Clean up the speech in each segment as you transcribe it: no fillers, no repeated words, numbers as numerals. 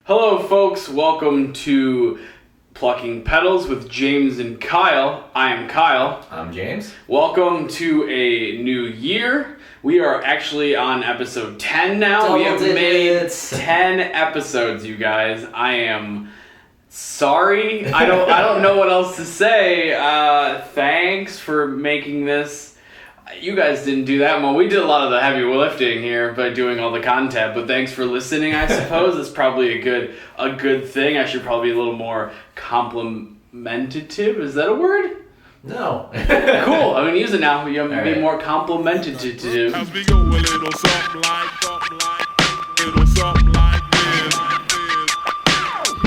Hello, folks. Welcome to Plucking Petals with James and Kyle. I am Kyle. I'm James. Welcome to a new year. We are actually on episode 10 now. We have made 10 episodes, you guys. I am sorry. I don't know what else to say. Thanks for making this. You guys didn't do that much. We did a lot of the heavy lifting here by doing all the content, but thanks for listening, I suppose. It's probably a good thing. I should probably be a little more complimentative. Is that a word? No. Cool. I'm going to use it now. You have to be right. more complimentative. As we go a little something like, little something like this.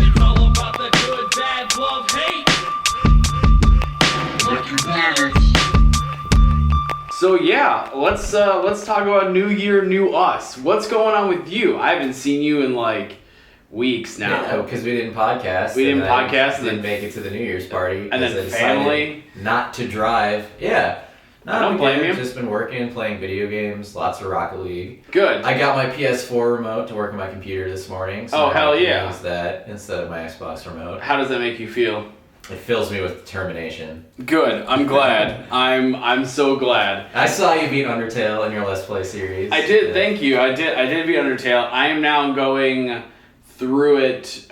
It's all about the good, bad, love, hate. Plucking Petals. So yeah, let's talk about New Year, New Us. What's going on with you? I haven't seen you in like weeks now. Yeah, because we didn't podcast. We didn't podcast, and then make it to the New Year's party. And then I decided family. Not to drive. Yeah. I don't blame you. Just been working and playing video games. Lots of Rocket League. Good. I got my PS4 remote to work on my computer this morning. So Oh, I hell can yeah. use that instead of my Xbox remote. How does that make you feel? It fills me with determination. Good. I'm glad. I'm so glad. I saw you beat Undertale in your Let's Play series. I did. Thank you. I did beat Undertale. I am now going through it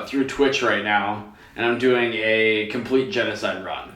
through Twitch right now, and I'm doing a complete genocide run,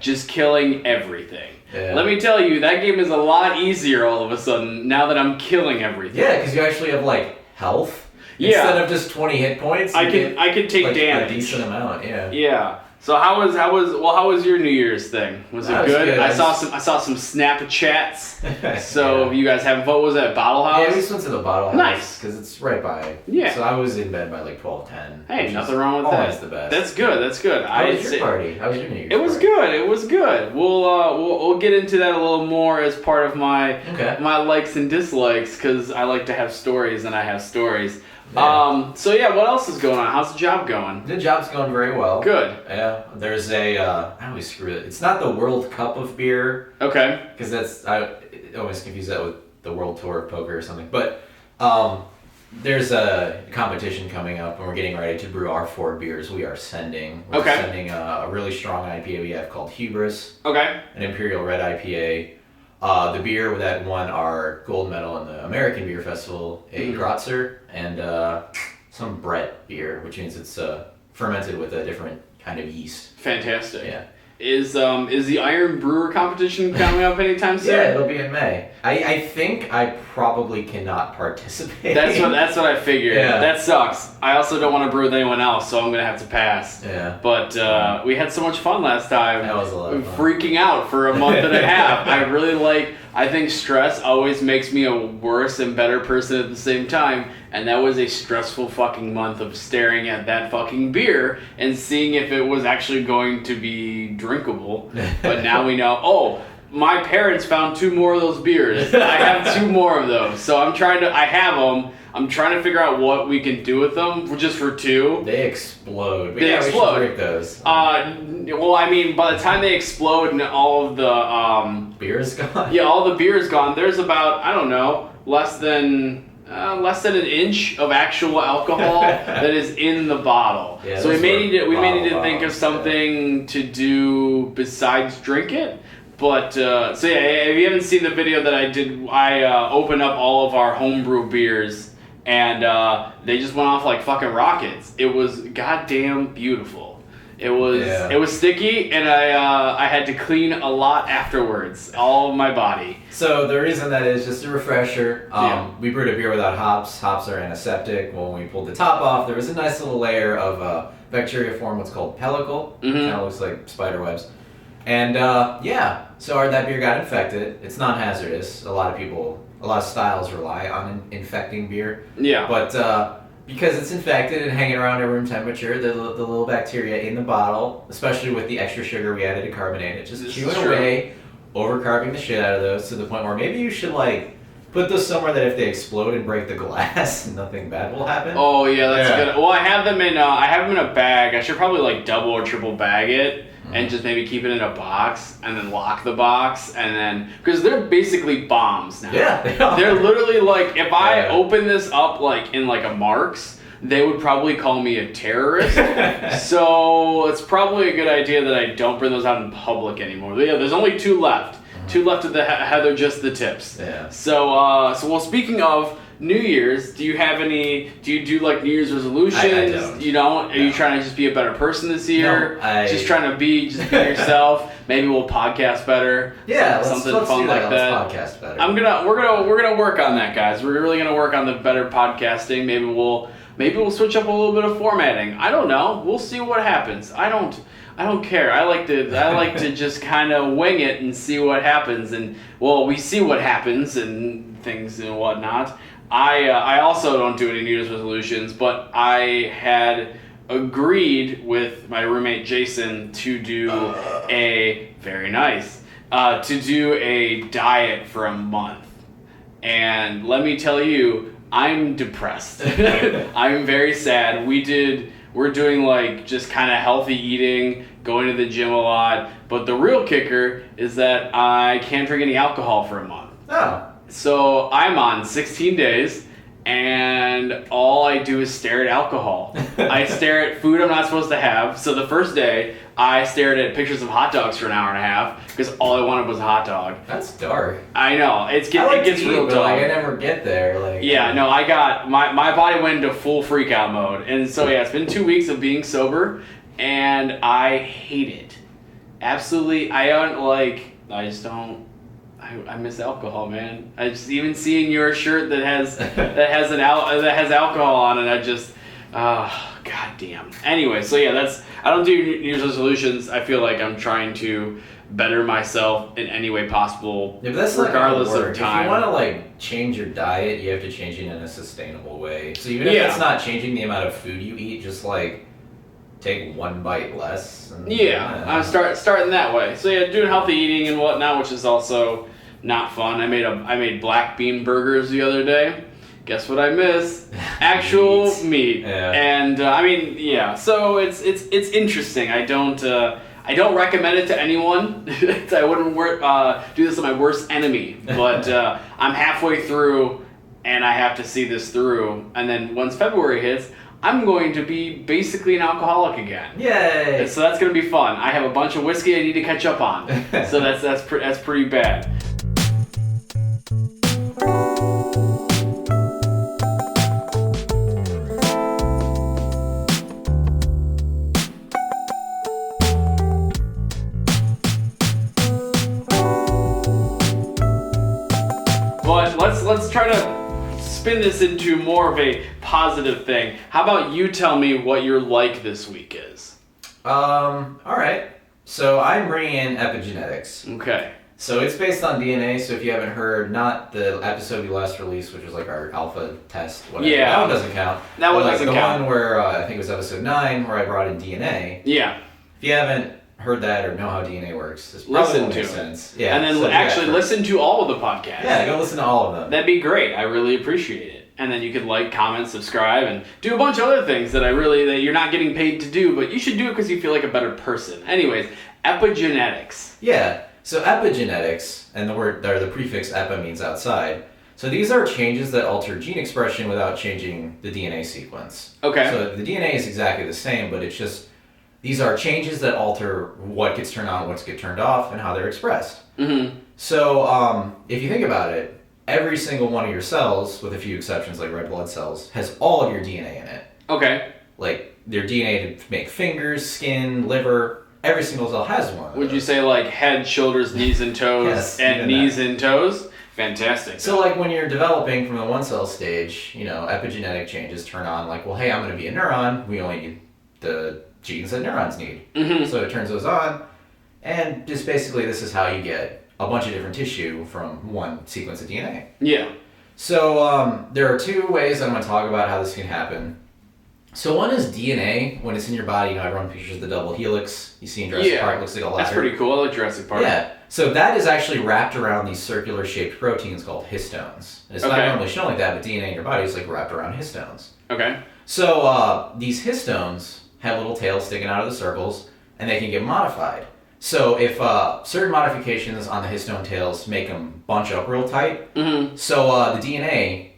just killing everything. Yeah. Let me tell you, that game is a lot easier all of a sudden now that I'm killing everything. Yeah, because you actually have like health. Yeah. Instead of just 20 hit points, I you can take like damage. a decent amount. Yeah. Yeah. So how was your New Year's thing? Was it That was good. I saw some Snapchats. So Yeah. you guys having fun? What was that, Bottle House? Yeah, we just went to the bottle house. Nice. Because it's right by. Yeah. So I was in bed by like 12:10. Hey, nothing wrong with that. Always the best. That's good. That's good. How was your party? How was your New Year's It was party? good. It was good. We'll get into that a little more as part of my my likes and dislikes, because I like to have stories and I have stories. Yeah. So yeah, what else is going on? How's the job going? The job's going very well. Good. Yeah. There's a I always screw it. It's not the World Cup of beer, Okay. because I always confuse that with the World Tour of Poker or something. But there's a competition coming up, and we're getting ready to brew our 4 beers we are sending. We're Okay. sending a really strong IPA we have called Hubris, Okay. an Imperial Red IPA. The beer that won our gold medal in the American Beer Festival, a Grotzer, and some Brett beer, which means it's fermented with a different kind of yeast. Fantastic. Yeah. Is the Iron Brewer competition coming up anytime soon? Yeah, it'll be in May. I think I probably cannot participate. That's what I figured. Yeah. That sucks. I also don't want to brew with anyone else, so I'm gonna have to pass. Yeah. But we had so much fun last time. That was a lot of fun. Freaking out for a month and a half. I think stress always makes me a worse and better person at the same time. And that was a stressful fucking month of staring at that fucking beer and seeing if it was actually going to be drinkable. But now we know, oh, my parents found 2 more of those beers. I have 2 more of those. So I have them. I'm trying to figure out what we can do with them just for 2. They explode. They We should explode. drink those. Well, I mean, by the time they explode and all of the Beer is gone. yeah, all the beer is gone. There's about, I don't know, less than an inch of actual alcohol that is in the bottle. Yeah, so we those may were need to think of bottles, something to do besides drink it. But so yeah, if you haven't seen the video that I did, I opened up all of our homebrew beers, and they just went off like fucking rockets. It was goddamn beautiful. It was sticky, and I had to clean a lot afterwards, all of my body. So the reason that is, just a refresher, Yeah. we brewed a beer without hops. Hops are antiseptic. When we pulled the top off, there was a nice little layer of bacteria form, what's called pellicle. Mhm. Kind of looks like spider webs. And so that beer got infected. It's non-hazardous. A lot of styles rely on infecting beer. Yeah. But because it's infected and hanging around at room temperature, the little bacteria in the bottle, especially with the extra sugar we added to carbonate it, just This chewing is true. away, overcarbing the shit out of those to the point where maybe you should like put those somewhere that if they explode and break the glass, nothing bad will happen. Oh yeah, that's Yeah. good. Well, I have them in a bag. I should probably like double or triple bag it and just maybe keep it in a box and then lock the box and then because they're basically bombs now. Yeah, they are. They're literally like if I Yeah. open this up like in like a Mark's, they would probably call me a terrorist. So it's probably a good idea that I don't bring those out in public anymore. But yeah, there's only 2 left. 2 left of the Heather Just the Tips. Yeah. So, well, speaking of New Year's, do you do like New Year's resolutions? I don't. You don't? Are you trying to just be a better person this year? No, just trying to be yourself. Maybe we'll podcast better. Yeah, something let's fun do that. like that. Let's podcast better. We're gonna work on that, guys. We're really gonna work on the better podcasting. Maybe we'll switch up a little bit of formatting. I don't know. We'll see what happens. I don't care. I like to just kind of wing it and see what happens. And well, we see what happens and things and whatnot. I also don't do any New Year's resolutions, but I had agreed with my roommate Jason to do to do a diet for a month. And let me tell you, I'm depressed. I'm very sad. We're doing like just kind of healthy eating, going to the gym a lot, but the real kicker is that I can't drink any alcohol for a month. Oh. So I'm on 16 days, and all I do is stare at alcohol. I stare at food I'm not supposed to have. So the first day, I stared at pictures of hot dogs for an hour and a half because all I wanted was a hot dog. That's dark. I know. It gets real but dark. like, I never get there. Like, Yeah, no, I got my body went into full freak out mode. And so yeah, it's been 2 weeks of being sober, and I hate it. Absolutely. I miss alcohol, man. I just even seeing your shirt that has alcohol on it, I just god damn. Anyway, so yeah, I don't do New Year's resolutions. I feel like I'm trying to better myself in any way possible, yeah, but that's regardless not of time. If you want to like change your diet, you have to change it in a sustainable way. So even if it's not changing the amount of food you eat, just like take 1 bite less. And, I'm starting that way. So yeah, doing healthy eating and whatnot, which is also not fun. I made black bean burgers the other day. Guess what I missed? Actual meat. Yeah. And so it's interesting. I don't recommend it to anyone. I wouldn't do this to my worst enemy. But I'm halfway through, and I have to see this through. And then once February hits, I'm going to be basically an alcoholic again. Yay! So that's going to be fun. I have a bunch of whiskey I need to catch up on. So that's pretty bad. But let's try to spin this into more of a positive thing. How about you tell me what your like this week is? Alright. So I'm bringing in Epigenetics. Okay. So it's based on DNA, so if you haven't heard, not the episode we last released, which was like our alpha test, whatever. Yeah. That one doesn't count. That one doesn't count. The one where, I think it was episode 9, where I brought in DNA. Yeah. If you haven't heard that or know how DNA works, this probably won't make sense. Yeah. And then actually listen to all of the podcasts. Yeah, go listen to all of them. That'd be great. I really appreciate it. And then you could like, comment, subscribe, and do a bunch of other things that you're not getting paid to do, but you should do it because you feel like a better person. Anyways, epigenetics. Yeah. So epigenetics, and the prefix epi means outside. So these are changes that alter gene expression without changing the DNA sequence. Okay. So the DNA is exactly the same, but it's just, these are changes that alter what gets turned on, what gets turned off, and how they're expressed. Mm-hmm. So if you think about it, every single one of your cells, with a few exceptions like red blood cells, has all of your DNA in it. Okay. Like their DNA to make fingers, skin, liver, every single cell has one. Would you say like head, shoulders, knees, and toes, Yes, and even knees that. and toes? Fantastic. So like when you're developing from the one cell stage, epigenetic changes turn on like, well, hey, I'm going to be a neuron. We only need the genes that neurons need. Mm-hmm. So it turns those on. And just basically this is how you get a bunch of different tissue from one sequence of DNA. Yeah. So there are 2 ways I'm going to talk about how this can happen. So one is DNA. When it's in your body, everyone pictures the double helix. You see in Jurassic Park, it looks like a ladder. That's pretty cool. I like Jurassic Park. Yeah. So that is actually wrapped around these circular shaped proteins called histones. And it's not normally shown like that, but DNA in your body is like wrapped around histones. Okay. So these histones have little tails sticking out of the circles, and they can get modified. So if certain modifications on the histone tails make them bunch up real tight, Mm-hmm. so the DNA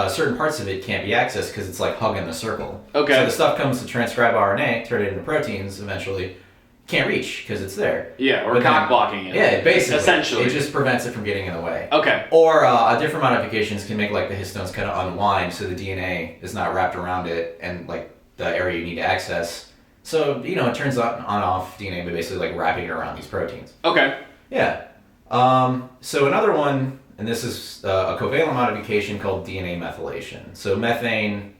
certain parts of it can't be accessed because it's like hugging the circle. Okay. So the stuff comes to transcribe RNA, turn it into proteins eventually, can't reach because it's there. Yeah, or But cock then- blocking it. Yeah, basically. Essentially. It just prevents it from getting in the way. Okay. Or a different modifications can make like the histones kind of unwind so the DNA is not wrapped around it and like the area you need to access. So, it turns on off DNA by basically like wrapping it around these proteins. Okay. Yeah. So another one, and this is a covalent modification called DNA methylation. So methane,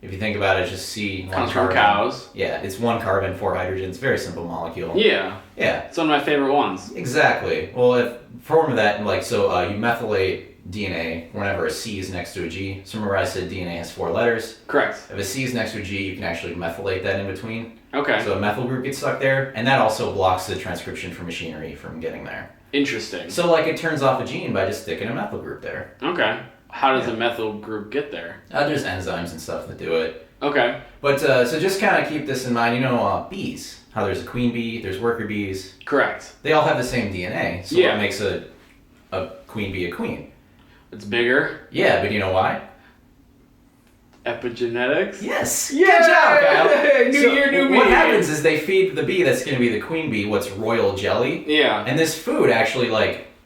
if you think about it, just one Comes from carbon. cows. Yeah, it's 1 carbon, 4 hydrogens. Very simple molecule. Yeah. Yeah. It's one of my favorite ones. Exactly. Well, if form of that, you methylate DNA whenever a C is next to a G. So remember I said DNA has 4 letters. Correct. If a C is next to a G, you can actually methylate that in between. Okay. So a methyl group gets stuck there, and that also blocks the transcription for machinery from getting there. Interesting. So it turns off a gene by just sticking a methyl group there. Okay. How does a methyl group get there? There's enzymes and stuff that do it. Okay. But so just kind of keep this in mind. Bees. How there's a queen bee, there's worker bees. Correct. They all have the same DNA. So Yeah. what makes a queen bee a queen? It's bigger. Yeah, but you know why? Epigenetics. Yes. Yeah! Good job, Kyle. New year, new me. What happens is they feed the bee that's going to be the queen bee what's royal jelly. Yeah. And this food actually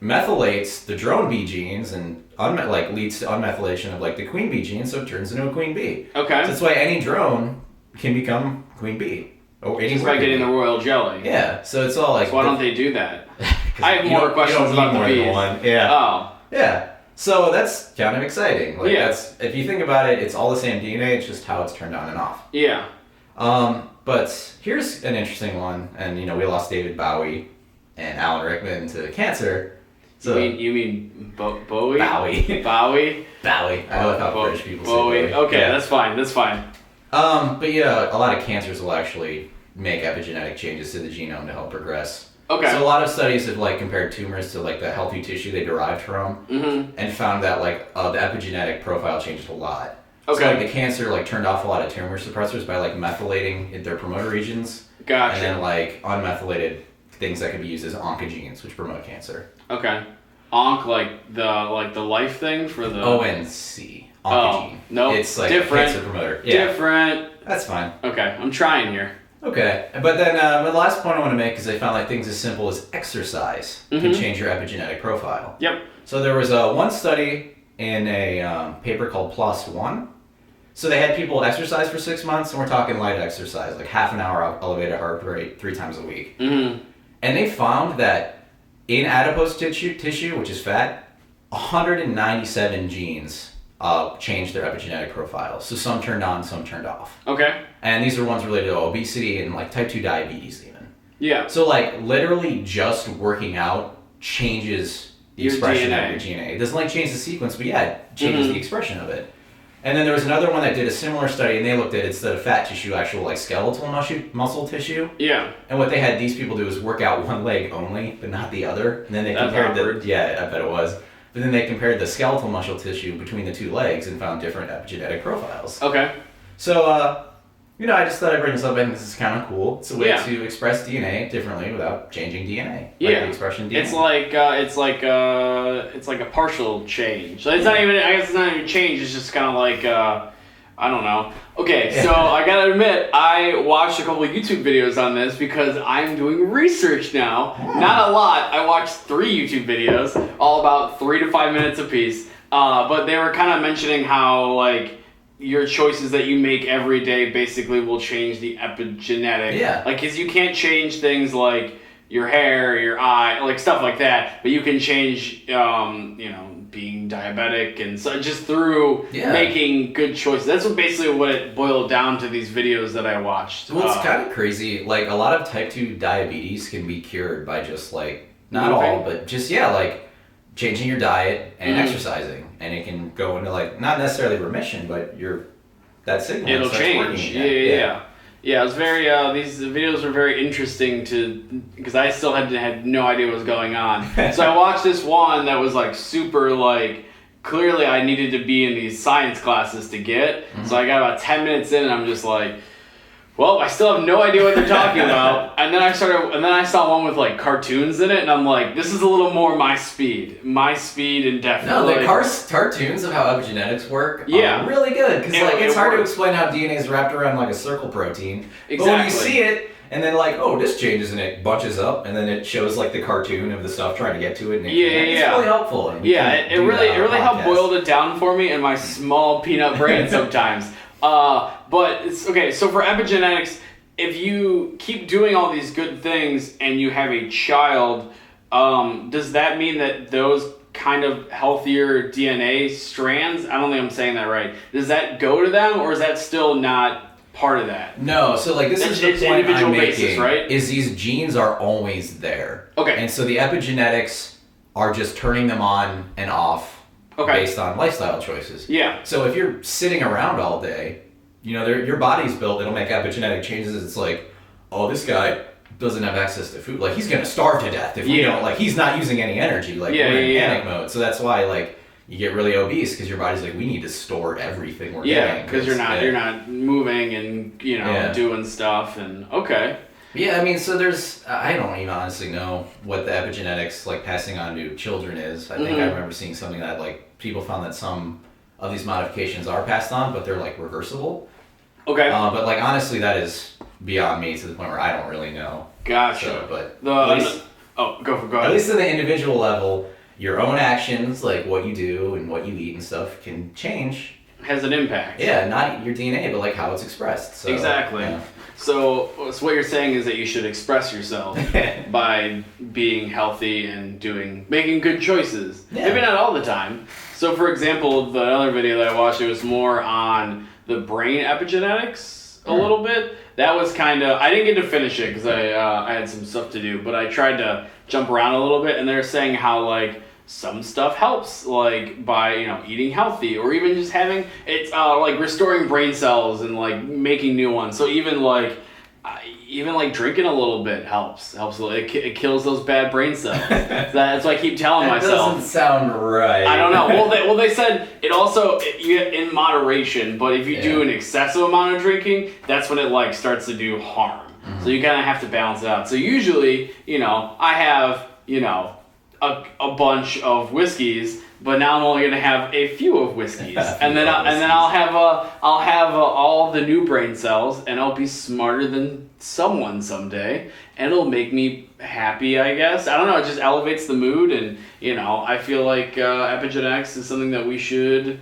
methylates the drone bee genes and leads to unmethylation of the queen bee gene, so it turns into a queen bee. Okay. So that's why any drone can become queen bee. Or any Just by worker getting bee. the royal jelly. Yeah. So it's all So why don't they do that? 'cause I have you more don't- questions you don't about need the more than bees. one. Yeah. Oh. Yeah. So that's kind of exciting. Yeah. That's if you think about it, it's all the same DNA. It's just how it's turned on and off. Yeah. But here's an interesting one, and we lost David Bowie and Alan Rickman to cancer. So You mean Bowie? Bowie. Bowie? Bowie. I love how British people Bowie. say Bowie. Okay, Yeah. that's fine. That's fine. But a lot of cancers will actually make epigenetic changes to the genome to help progress. Okay. So a lot of studies have compared tumors to the healthy tissue they derived from, and found that the epigenetic profile changed a lot. Okay. So the cancer turned off a lot of tumor suppressors by methylating their promoter regions. Gotcha. And then unmethylated things that can be used as oncogenes, which promote cancer. Okay. Onc the life thing for the ONC. Oncogene. Oh, no. It's different. cancer promoter. Yeah. Different. That's fine. Okay, I'm trying here. Okay, but then the last point I want to make is I found things as simple as exercise can change your epigenetic profile. Yep. So there was one study in a paper called PLOS One. So they had people exercise for 6 months, and we're talking light exercise, half an hour elevated heart rate 3 times a week. Mm-hmm. And they found that in adipose tissue, which is fat, 197 genes changed their epigenetic profile. So some turned on, some turned off. Okay. And these are ones related to obesity and type 2 diabetes even. Yeah. So literally just working out changes the Your expression DNA. of your DNA. It doesn't change the sequence, but yeah, it changes the expression of it. And then there was another one that did a similar study, and they looked at, instead of fat tissue, actual skeletal muscle tissue. Yeah. And what they had these people do is work out one leg only, but not the other. And then they That's compared awkward. yeah, I bet it was. But then they compared the skeletal muscle tissue between the 2 legs and found different epigenetic profiles. Okay. So, I just thought I'd bring this up. I think this is kind of cool. It's a way Yeah. to express DNA differently without changing DNA. Yeah. The expression DNA. It's like a partial change. So it's not even. I guess it's not even change. It's just kind of I don't know. Okay, so I gotta admit, I watched a couple of YouTube videos on this because I'm doing research now. Not a lot. I watched 3 YouTube videos, all about 3 to 5 minutes apiece. But they were kind of mentioning how your choices that you make every day basically will change the epigenetic. Yeah. Because you can't change things like your hair, your eye, stuff like that. But you can change, being diabetic and so just through making good choices. That's basically what it boiled down to these videos that I watched. Well, it's kind of crazy. A lot of type 2 diabetes can be cured by just not moving. all, but just changing your diet and exercising, and it can go into not necessarily remission, but that signal It'll starts working change. again. Yeah, it was very. These videos were very interesting because I still had no idea what was going on. So I watched this one that was super clearly I needed to be in these science classes to get. So I got about 10 minutes in, and I'm just Well, I still have no idea what they're talking about. And then I saw one with like cartoons in it, and I'm like, this is a little more my speed and definitely. No, the cartoons of how epigenetics work Yeah. are really good, because like it's hard to works. explain how DNA is wrapped around like a circle protein. Exactly. But when you see it, and then like, oh, this changes, and it bunches up, and then it shows like the cartoon of the stuff trying to get to it. And it's really helpful. And It really helped boil it down for me in my small peanut brain sometimes. But it's okay. So for epigenetics, if you keep doing all these good things and you have a child, does that mean that those kind of healthier DNA strands, I don't think I'm saying that right, does that go to them, or is that still not part of that? No, so like this is the point individual I'm basis, making, right? is these genes are always there. Okay. And so the epigenetics are just turning them on and off based on lifestyle choices. Yeah. So if you're sitting around all day, you know, your body's built, it'll make epigenetic changes. It's like, oh, this guy doesn't have access to food. Like, he's going to starve to death if we don't, like, he's not using any energy. Like, we're in panic mode. So that's why, like, you get really obese, because your body's like, we need to store everything we're getting. Yeah, because you're not moving and, you know, doing stuff. And, okay. Yeah, I mean, so there's, I don't even honestly know what the epigenetics, like, passing on to children is. I think I remember seeing something that, like, people found that some of these modifications are passed on, but they're, like, reversible. Okay. But, like, honestly, that is beyond me, to the point where I don't really know. Gotcha. So, but go ahead. At least in the individual level, your own actions, like what you do and what you eat and stuff, can change. Has an impact. Yeah, not your DNA, but like how it's expressed. So, exactly. Yeah. So what you're saying is that you should express yourself by being healthy and making good choices. Yeah. Maybe not all the time. So for example, the other video that I watched, it was more on the brain epigenetics a little bit. That was kind of, I didn't get to finish it because I had some stuff to do, but I tried to jump around a little bit, and they're saying how like some stuff helps, like by, you know, eating healthy, or even just having, it's like restoring brain cells and like making new ones. So even like drinking a little bit helps a little. It kills those bad brain cells. That's what I keep telling myself. That doesn't sound right. I don't know. Well, they said it also in moderation, but if you do an excessive amount of drinking, that's when it like starts to do harm. So you kind of have to balance it out. So usually, you know, I have, you know, a bunch of whiskeys, but now I'm only gonna have a few of whiskeys, and then I'll have all the new brain cells, and I'll be smarter than someone someday, and it'll make me happy, I guess. I don't know. It just elevates the mood, and you know, I feel like epigenetics is something that we should.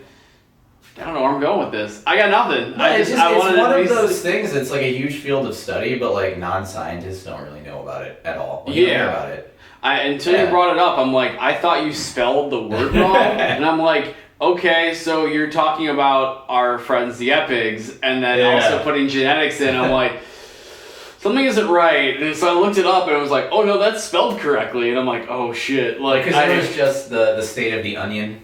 I don't know where I'm going with this. I got nothing. No, it's one of those things. It's like a huge field of study, but like non-scientists don't really know about it at all. You don't hear about it. Until you brought it up, I'm like, I thought you spelled the word wrong, and I'm like, okay, so you're talking about our friends the Epigs, and then also putting genetics in. I'm like, something isn't right, and so I looked it up, and it was like, oh no, that's spelled correctly, and I'm like, oh shit, like because it was just the State of the Onion.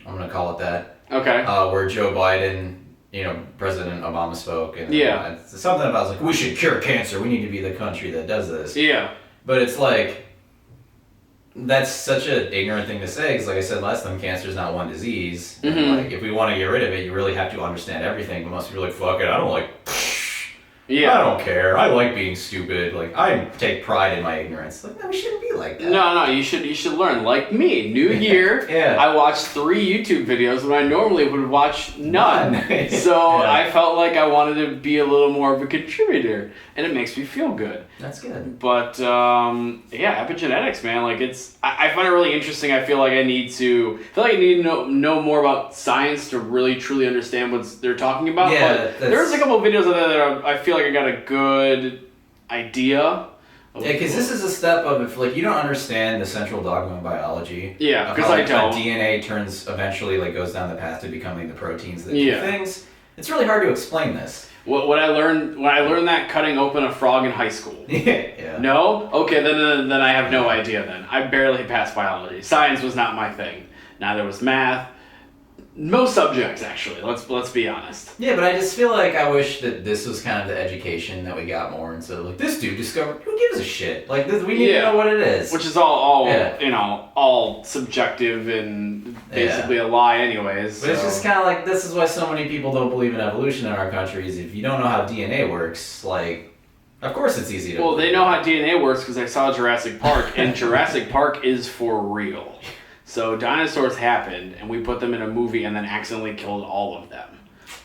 I'm gonna call it that. Okay. Where Joe Biden, you know, President Obama spoke, and something about like, we should cure cancer. We need to be the country that does this. Yeah. But it's like, that's such an ignorant thing to say, because like I said last time, cancer is not one disease. And like, if we want to get rid of it, you really have to understand everything. But most people are like, fuck it, I don't like... I don't care. I like being stupid. Like, I take pride in my ignorance. Like, no, we shouldn't be like that. No, you should learn. Like me, New Year, I watched 3 YouTube videos when I normally would watch none. So I felt like I wanted to be a little more of a contributor, and it makes me feel good. That's good. But epigenetics, man, like I find it really interesting. I feel like I need to know more about science to really truly understand what they're talking about. Yeah, but there's a couple of videos out there that I feel like I got a good idea. Yeah, because this is a step of, if like you don't understand the central dogma of biology. Yeah, because I don't. DNA eventually goes down the path to becoming the proteins that do things. It's really hard to explain this. What I learned that cutting open a frog in high school. Yeah. No? Okay, then I have no idea then. I barely passed biology. Science was not my thing. Neither was math. Most subjects, actually. Let's be honest. Yeah, but I just feel like I wish that this was kind of the education that we got more instead of like, this dude discovered. Who gives a shit? Like, we need to know what it is. Which is all you know, all subjective and basically a lie anyways. But it's just kind of like, this is why so many people don't believe in evolution in our country, is if you don't know how DNA works, like, of course it's easy to Well, believe. they know how DNA works because I saw Jurassic Park, and Jurassic Park is for real. So dinosaurs happened, and we put them in a movie and then accidentally killed all of them.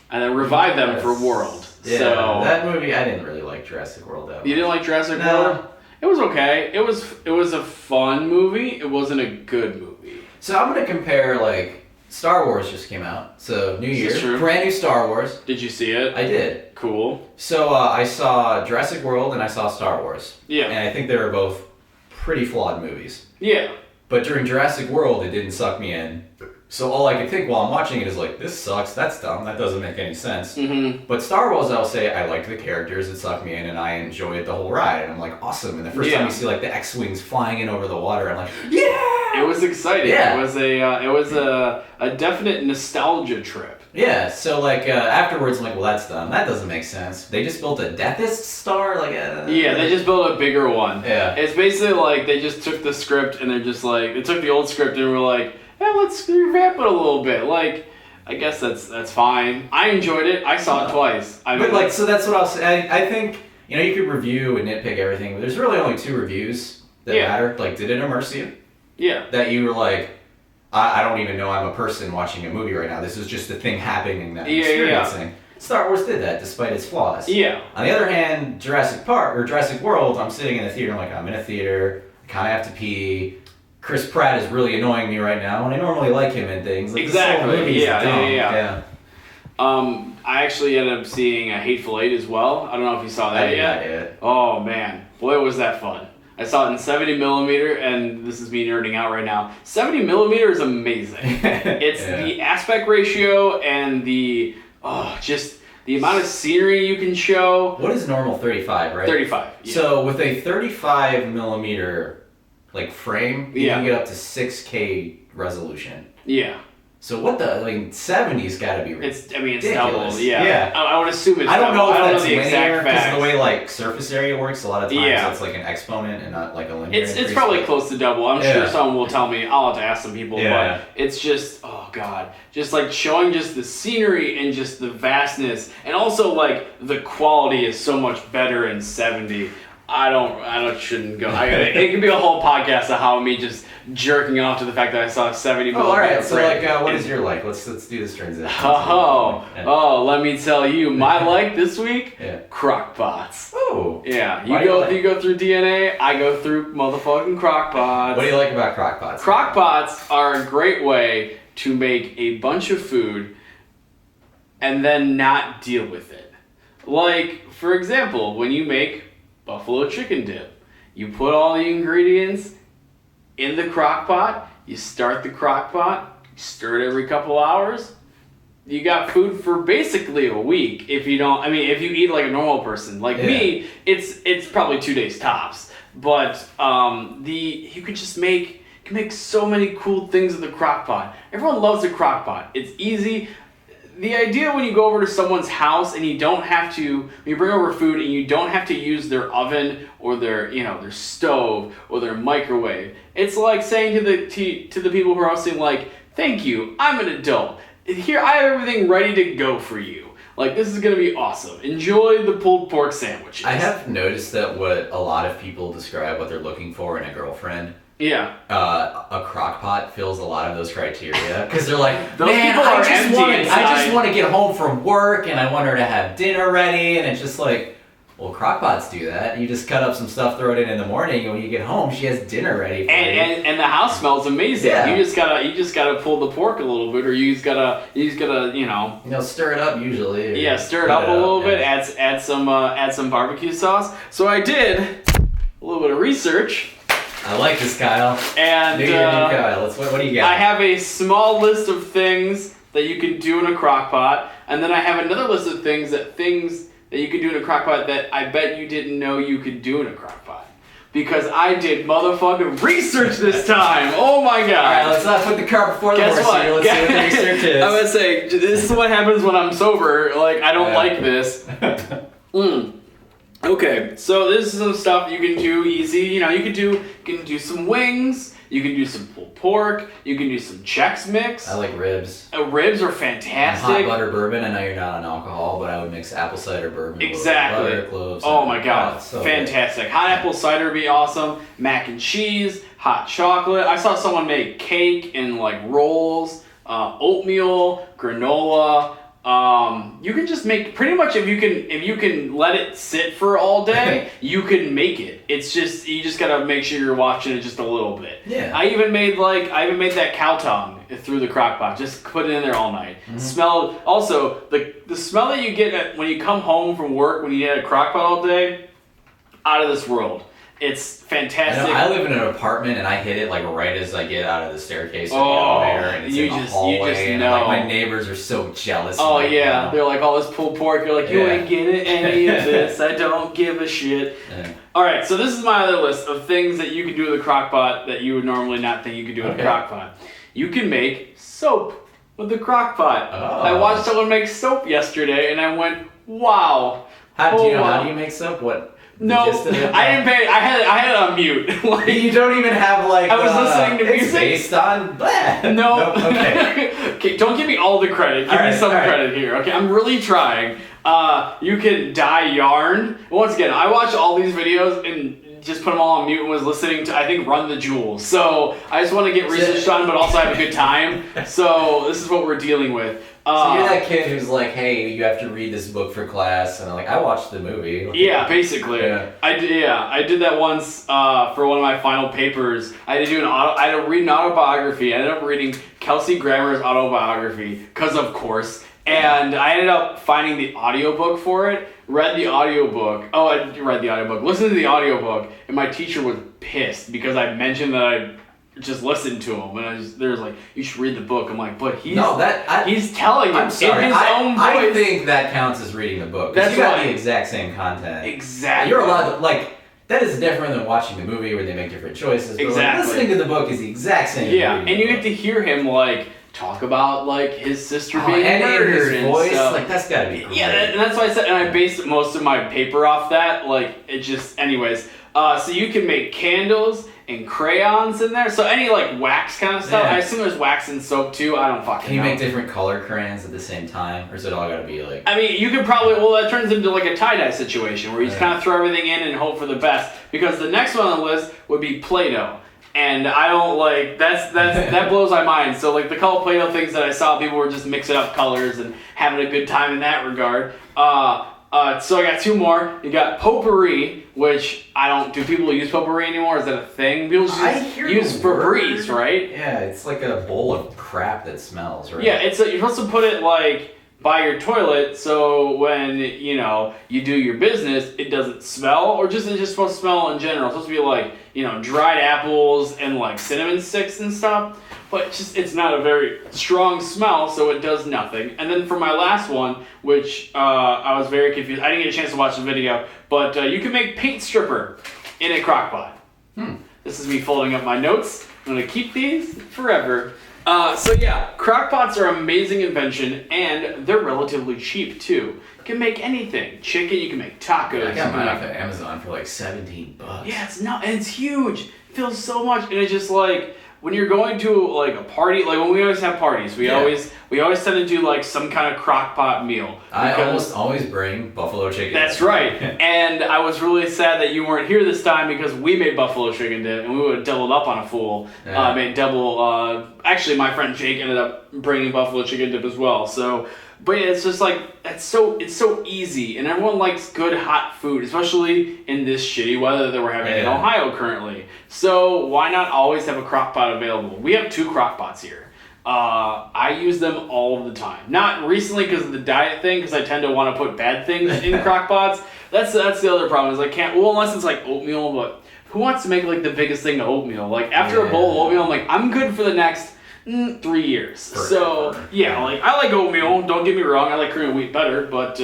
And then revived them for World. Yeah, so, that movie, I didn't really like Jurassic World that much. You didn't like Jurassic No. World? It was okay. It was a fun movie. It wasn't a good movie. So I'm going to compare, like, Star Wars just came out. So, New Year, true? brand new Star Wars. Did you see it? I did. Cool. So, I saw Jurassic World and I saw Star Wars. Yeah. And I think they were both pretty flawed movies. Yeah. But during Jurassic World, it didn't suck me in. So all I could think while I'm watching it is like, this sucks, that's dumb, that doesn't make any sense. Mm-hmm. But Star Wars, I'll say, I liked the characters, it sucked me in, and I enjoyed the whole ride. And I'm like, awesome. And the first time you see like the X-Wings flying in over the water, I'm like, yeah! It was exciting. Yeah. It was a definite nostalgia trip. Yeah, so like afterwards I'm like, well that's dumb, that doesn't make sense. They just built a Deathist Star? Like Yeah, they just built a bigger one. Yeah. It's basically like they just took the script and they're just like, they took the old script and were like, yeah, let's revamp it a little bit. Like, I guess that's fine. I enjoyed it. I saw it twice. But like, so that's what I'll say. I think, you know, you could review and nitpick everything, but there's really only 2 reviews that matter. Like, did it immerse you? Yeah. That you were like, I don't even know I'm a person watching a movie right now. This is just a thing happening that I'm experiencing. Star Wars did that, despite its flaws. Yeah. On the other hand, Jurassic Park, or Jurassic World, I'm sitting in the theater, I'm like, I'm in a theater, I kind of have to pee. Chris Pratt is really annoying me right now, and I normally like him in things. Like, Exactly. This whole movie's dumb. Yeah. I actually ended up seeing a Hateful Eight as well. I don't know if you saw that yet. I did. Oh man, boy was that fun. I saw it in 70mm, and this is me nerding out right now. 70mm is amazing. It's the aspect ratio and just the amount of scenery you can show. What is normal 35, right? 35. Yeah. So with a 35mm like frame, you can get up to 6K resolution. Yeah. So what the, 70's got to be ridiculous. It's double. Yeah. I would assume it's I don't know double. if that's the linear, exact because facts. the way like surface area works, a lot of times it's like an exponent and not like a linear It's increase, probably but- close to double. I'm sure someone will tell me. I'll have to ask some people. Yeah. But it's just, oh god, just like showing just the scenery and just the vastness, and also like the quality is so much better in 70. Shouldn't go. It could be a whole podcast of how me just jerking off to the fact that I saw 70. Oh, all right. So like, what is your like? Let's do this transition. Let me tell you, my like this week, Crockpots. Oh. Yeah, you go through DNA, I go through motherfucking Crockpots. What do you like about Crockpots? Crockpots are a great way to make a bunch of food and then not deal with it. Like, for example, when you make buffalo chicken dip, you put all the ingredients in the crock pot, you start the crock pot, you stir it every couple hours, you got food for basically a week. If you eat like a normal person, like me, it's probably 2 days tops. But you can make so many cool things in the crock pot. Everyone loves the crock pot. It's easy. The idea when you go over to someone's house and you don't have to, when you bring over food and you don't have to use their oven or their stove or their microwave, it's like saying to the people who are hosting, like, thank you, I'm an adult. Here, I have everything ready to go for you. Like, this is going to be awesome. Enjoy the pulled pork sandwiches. I have noticed that what a lot of people describe what they're looking for in a girlfriend. Yeah. A crock pot fills a lot of those criteria, because they're like, Those man, people are empty I inside." just want to get home from work and I want her to have dinner ready, and it's just like, well, crock pots do that. You just cut up some stuff, throw it in the morning, and when you get home, she has dinner ready for you. And the house smells amazing. Yeah. You just gotta pull the pork a little bit, or you just gotta stir it up usually. Yeah, stir it up a little bit. Add some barbecue sauce. So I did a little bit of research. I like this, Kyle. And New Kyle. What do you got? I have a small list of things that you can do in a crock pot, and then I have another list of things that you can do in a crock pot that I bet you didn't know you could do in a crock pot. Because I did motherfucking research this time. Oh my god. Alright, let's not put the cart before the horse here. Let's see what the research is. I'm gonna say, this is what happens when I'm sober. Like, I don't like this. Okay, so this is some stuff you can do easy. You can do some wings. You can do some pulled pork. You can do some Chex Mix. I like ribs. Ribs are And fantastic. hot butter bourbon. I know you're not on alcohol, but I would mix apple cider bourbon. Exactly. With butter, cloves. Oh my god, it's so fantastic. Hot apple cider would be awesome. Mac and cheese, hot chocolate. I saw someone make cake and like rolls, oatmeal, granola. You can just make pretty much if you can let it sit for all day, you can make it. It's just you just gotta make sure you're watching it just a little bit. Yeah. I even made that cow tongue through the crock pot. Just put it in there all night. Smell also the smell that you get when you come home from work when you had a crock pot all day, out of this world. It's fantastic. I live in an apartment and I hit it like right as I get out of the staircase of the Oh, elevator and it's in the hallway you just and know. like my neighbors are so jealous. Oh like, yeah, you know. they're like all this pulled pork. You're like, you Yeah. ain't getting any of this. I don't give a shit. Yeah. All right, so this is my other list of things that you can do with a crock pot that you would normally not think you could do with a crock pot. You can make soap with a crock pot. Oh. I watched someone make soap yesterday, and I went, wow. How do you know wow. how do you make soap? What? No, I didn't pay. I had it on mute. Like, You don't even have like. I was listening to it's music. based on blah. No. Nope, okay. Okay, don't give me all the credit. Give me Alright, some alright. credit here. Okay, I'm really trying. You can dye yarn. Once again, I watched all these videos and just put them all on mute and was listening to, I think, Run the Jewels. So I just want to get research done, but also have a good time. So this is what we're dealing with. So you're that kid who's like, hey, you have to read this book for class, and I'm like, I watched the movie. Like, Yeah, basically. Yeah. I did that once for one of my final papers. I had to read an autobiography. I ended up reading Kelsey Grammer's autobiography, because of course. And I ended up finding the audiobook for it, read the audiobook. Oh, I read the audiobook. Listened to the audiobook, and my teacher was pissed because I mentioned that I just listened to him, and they was like, "You should read the book." I'm like, "But he's he's telling it I'm sorry. in his own voice." I think that counts as reading the book. 'Cause That's you got why- the exact same content. Exactly. You're allowed to like. That is different than watching the movie where they make different choices. But Exactly. like, listening to the book is the exact same. Yeah, as reading and you the get to hear him like talk about like his sister book. being and in murdered his and voice, stuff. like that's gotta be great. Yeah, and that's why I said, and I based most of my paper off that. Like, it just, anyways. So you can make candles and crayons in there. So any like wax kind of stuff. Yeah. I assume there's wax in soap too. I don't fucking Can you know. make different color crayons at the same time, or is it all gotta be like? I mean, you could probably, well, that turns into like a tie-dye situation where you just Yeah. kind of throw everything in and hope for the best. Because the next one on the list would be Play-Doh. And I don't like, that blows my mind. So like the couple Play-Doh things that I saw, people were just mixing up colors and having a good time in that regard. So I got two more. You got potpourri, which do people use potpourri anymore? Is that a thing? People just use Febreze, right? Yeah, it's like a bowl of crap that smells, right? Yeah, you're supposed to put it like by your toilet, so when you do your business, it doesn't smell, or it's just supposed to smell in general. It's supposed to be like dried apples and like cinnamon sticks and stuff, but it's not a very strong smell, so it does nothing. And then for my last one, which I was very confused, I didn't get a chance to watch the video, but you can make paint stripper in a crock pot. This is me folding up my notes. I'm gonna keep these forever. So yeah, crock pots are an amazing invention, and they're relatively cheap too. You can make anything. Chicken, you can make tacos. I got you can mine make- off of Amazon for like $17. Yeah, and it's huge. It feels so much, and it's just like when you're going to like a party, like when we always have parties, we always tend to do like some kind of crock pot meal. I because- almost always bring buffalo chicken. That's right. And I was really sad that you weren't here this time because we made buffalo chicken dip and we would have doubled up on a full. Yeah. Made double. Actually, my friend Jake ended up bringing buffalo chicken dip as well. So, but yeah, it's just like it's so easy, and everyone likes good hot food, especially in this shitty weather that we're having in Ohio currently. So why not always have a crock pot available? We have 2 crock pots here. I use them all of the time. Not recently because of the diet thing, because I tend to want to put bad things in crock pots. That's the other problem is I can't. Well, unless it's like oatmeal, but who wants to make like the biggest thing of oatmeal? Like after a bowl of oatmeal, I'm like I'm good for the next 3 years. So yeah, like I like oatmeal. Don't get me wrong, I like cream of wheat better, but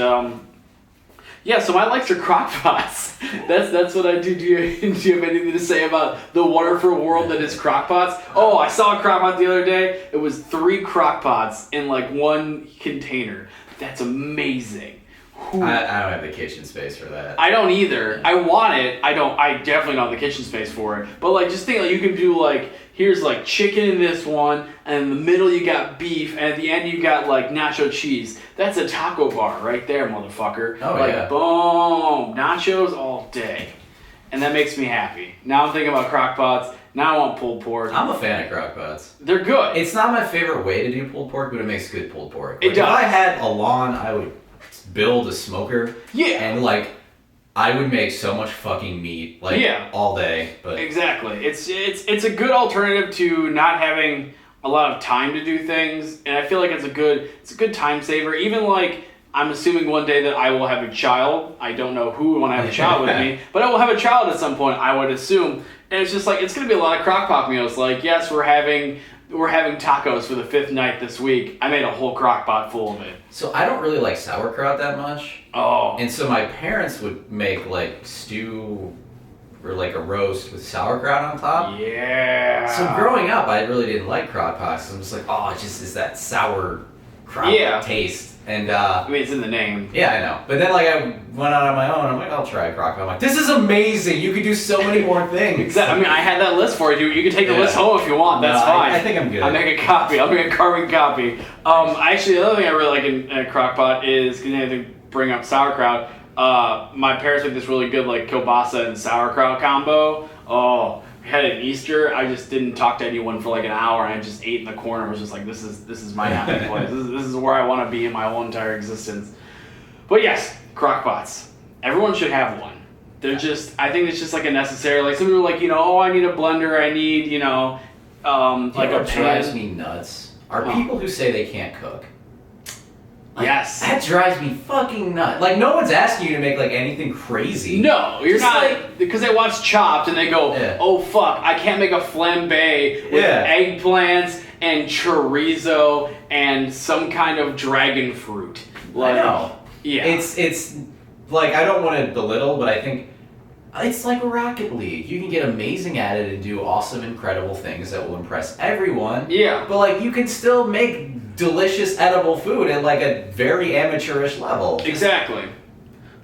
yeah. So my likes are crock pots. That's what I do. Do you have anything to say about the wonderful world that is crock pots? Oh, I saw a crock pot the other day. It was 3 crock pots in like one container. That's amazing. I don't have the kitchen space for that. I don't either. I want it. I definitely don't have the kitchen space for it. But like, just think like you can do like, here's like chicken in this one, and in the middle you got beef, and at the end you got like nacho cheese. That's a taco bar right there, motherfucker. Oh like, yeah. Boom, nachos all day, and that makes me happy. Now I'm thinking about Crockpots. Now I want pulled pork. I'm a fan of Crockpots. They're good. It's not my favorite way to do pulled pork, but it makes good pulled pork. It Like, does. If I had a lawn, I would build a smoker. Yeah. And like, I would make so much fucking meat, like all day. But exactly, it's a good alternative to not having a lot of time to do things, and I feel like it's a good time saver. Even like, I'm assuming one day that I will have a child. I don't know who would want to have a child with me, but I will have a child at some point, I would assume. And it's just like, it's going to be a lot of crock-pot meals. Like, yes, we're having tacos for the 5th night this week. I made a whole crock-pot full of it. So I don't really like sauerkraut that much. Oh. And so my parents would make like stew or like a roast with sauerkraut on top. Yeah. So growing up, I really didn't like crock pots. I'm just like, oh, it just is that sour taste. And I mean, it's in the name. yeah, I know. But then like I went out on my own. I'm like, I'll try a crock pot. I'm like, this is amazing. You could do so many more things. Exactly. I mean, I had that list for you. You can take the list home if you want. That's fine. I think I'm good. I'll make a copy. I'll make a carbon copy. Actually, the other thing I really like in a crock pot is, because you have to bring up sauerkraut, my parents make this really good like kielbasa and sauerkraut combo. Oh, we had it Easter. I just didn't talk to anyone for like an hour, and I just ate in the corner. I was just like, this is my happy place. This is where I want to be in my whole entire existence. But yes, crock pots. Everyone should have one. They're just, I think it's just like a necessary, like some people are like, oh, I need a blender, I need, like a what drives pan. me nuts are people who say they can't cook. Like, Yes. That drives me fucking nuts. Like, no one's asking you to make like anything crazy. No, you're Just not, like- because they watch Chopped and they go, oh fuck, I can't make a flambe with eggplants and chorizo and some kind of dragon fruit. Like, I know. Yeah. It's like, I don't want to belittle, but I think it's like Rocket League. You can get amazing at it and do awesome, incredible things that will impress everyone. Yeah. But like, you can still make delicious, edible food at like a very amateurish level. Exactly.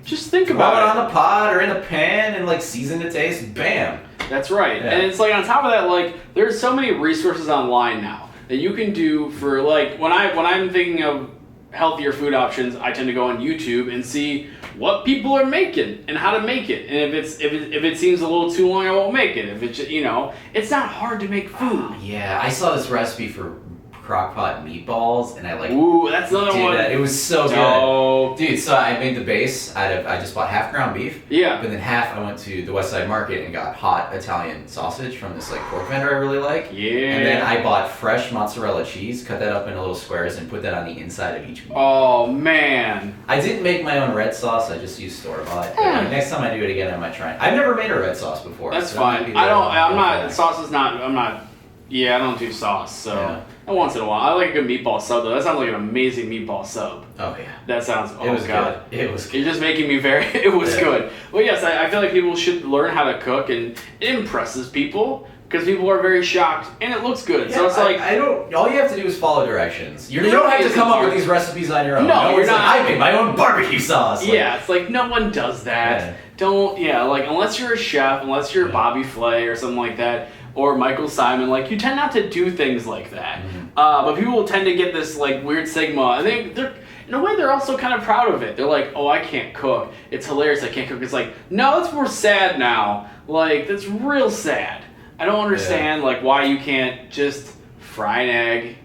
Just think Throw about it it. on the pot or in the pan and like season to taste. Bam. That's right. Yeah. And it's like, on top of that, like, there's so many resources online now that you can do for, like, when I'm thinking of healthier food options, I tend to go on YouTube and see what people are making and how to make it. And if it seems a little too long, I won't make it. If it's, it's not hard to make food. Yeah, I saw this recipe for crockpot meatballs, and I like. Ooh, that's another did one. That. It was so Dope. good, dude. So I made the base out of. I just bought half ground beef. Yeah. But then half I went to the West Side Market and got hot Italian sausage from this like pork vendor I really like. Yeah. And then I bought fresh mozzarella cheese, cut that up into little squares, and put that on the inside of each meat. Oh man. I didn't make my own red sauce. I just used store bought. Next time I do it again, I might try it. I've never made a red sauce before. That's so that might fine. be the- I'm not. Sauce is not. I'm not. Yeah, I don't do sauce. So. Yeah. Once in a while. I like a good meatball sub, though. That sounds like an amazing meatball sub. Oh, yeah. That sounds, It was God. good. It was good. You're just making me it was good. Well, yes, I feel like people should learn how to cook, and it impresses people, because people are very shocked, and it looks good. Yeah, so it's like... I don't... All you have to do is follow directions. You don't have to come up with these recipes on your own. No, you're one's not. Like, I made my own barbecue sauce. Like, Yeah, it's like, no one does that. Yeah. Don't, like, unless you're a chef, unless you're Bobby Flay or something like that, or Michael Simon, like, you tend not to do things like that. Mm-hmm. But people tend to get this, like, weird stigma, and they're in a way, they're also kind of proud of it. They're like, oh, I can't cook. It's hilarious, I can't cook. It's like, no, that's more sad now. Like, that's real sad. I don't understand, like, why you can't just fry an egg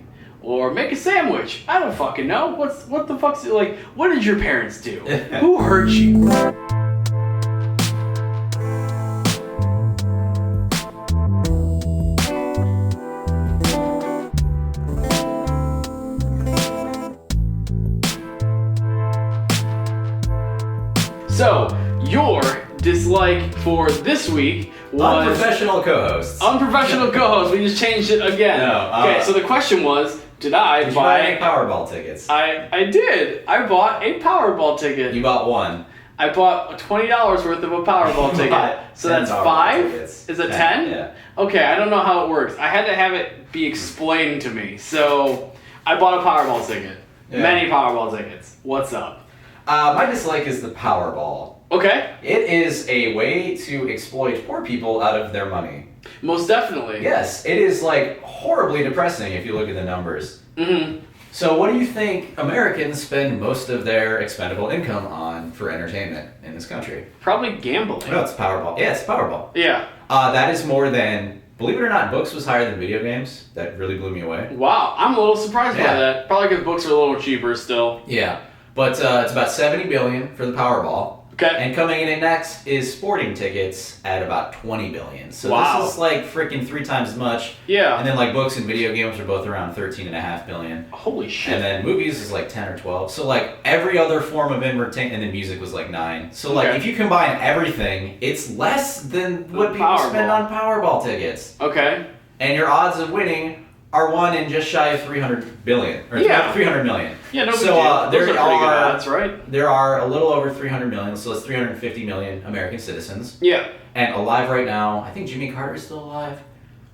or make a sandwich. I don't fucking know. What the fuck's, like, what did your parents do? Who hurt you? So, your dislike for this week was... Unprofessional co-hosts. Unprofessional co-host. We just changed it again. No, okay, so the question was, did I Did you buy... buy any Powerball tickets? I did. I bought a Powerball ticket. You bought one. I bought $20 worth of a Powerball You ticket. bought So 10 that's Powerball 5? tickets. Is it 10? 10? Yeah. Okay, I don't know how it works. I had to have it be explained to me. So I bought a Powerball ticket. Yeah. Many Powerball tickets. What's up? My dislike is the Powerball. Okay. It is a way to exploit poor people out of their money. Most definitely. Yes, it is like horribly depressing if you look at the numbers. Mm-hmm. So what do you think Americans spend most of their expendable income on for entertainment in this country? Probably gambling. No, it's Powerball. Yeah, it's Powerball. Yeah. That is more than, believe it or not, books was higher than video games. That really blew me away. Wow, I'm a little surprised by Yeah. that. Probably because books are a little cheaper still. Yeah, but it's about $70 billion for the Powerball. Okay. And coming in next is sporting tickets at about $20 billion. So Wow. this is like freaking 3 times as much. Yeah. And then like books and video games are both around $13.5 billion. Holy shit. And then movies is like 10 or 12. So like every other form of entertainment, and then music was like 9. So like Okay. if you combine everything, it's less than what people Powerball. spend on Powerball tickets. Okay. And your odds of winning are 1 in just shy of 300 billion or Yeah. 300 million. Yeah, no big So deal. Those there are pretty good are odds, right? there are a little over 300 million, so it's 350 million American citizens. Yeah. And alive right now, I think Jimmy Carter's still alive.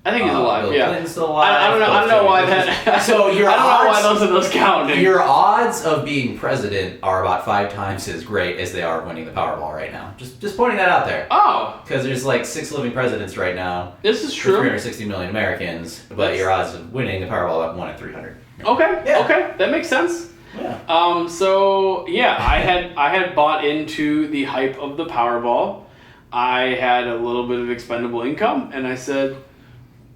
I think he's alive, Bill yeah. Clinton's still alive. I don't know. I don't know why that. So your I don't know why odds- those count. Your odds of being president are about 5 times as great as they are winning the Powerball right now. Just pointing that out there. Oh, Because there's like 6 living presidents right now. this is For true. 360 million Americans, but That's- your odds of winning the Powerball are 1 in 300. Okay. Yeah. Okay, that makes sense. Yeah. So yeah, I had bought into the hype of the Powerball. I had a little bit of expendable income, and I said,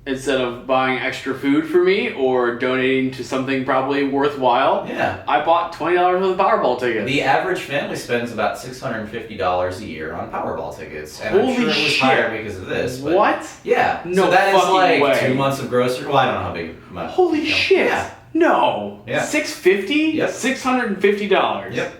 instead of buying extra food for me or donating to something probably worthwhile, Yeah. I bought $20 worth of Powerball tickets. The average family spends about $650 a year on Powerball tickets. And Holy I'm sure it was shit. higher because of this. But What? Yeah. No so that is fucking like way. 2 months of grocery. Well, I don't know how big. Much, Holy you know. shit! Yeah. No. Yeah. $650? Yep. $650. Yep.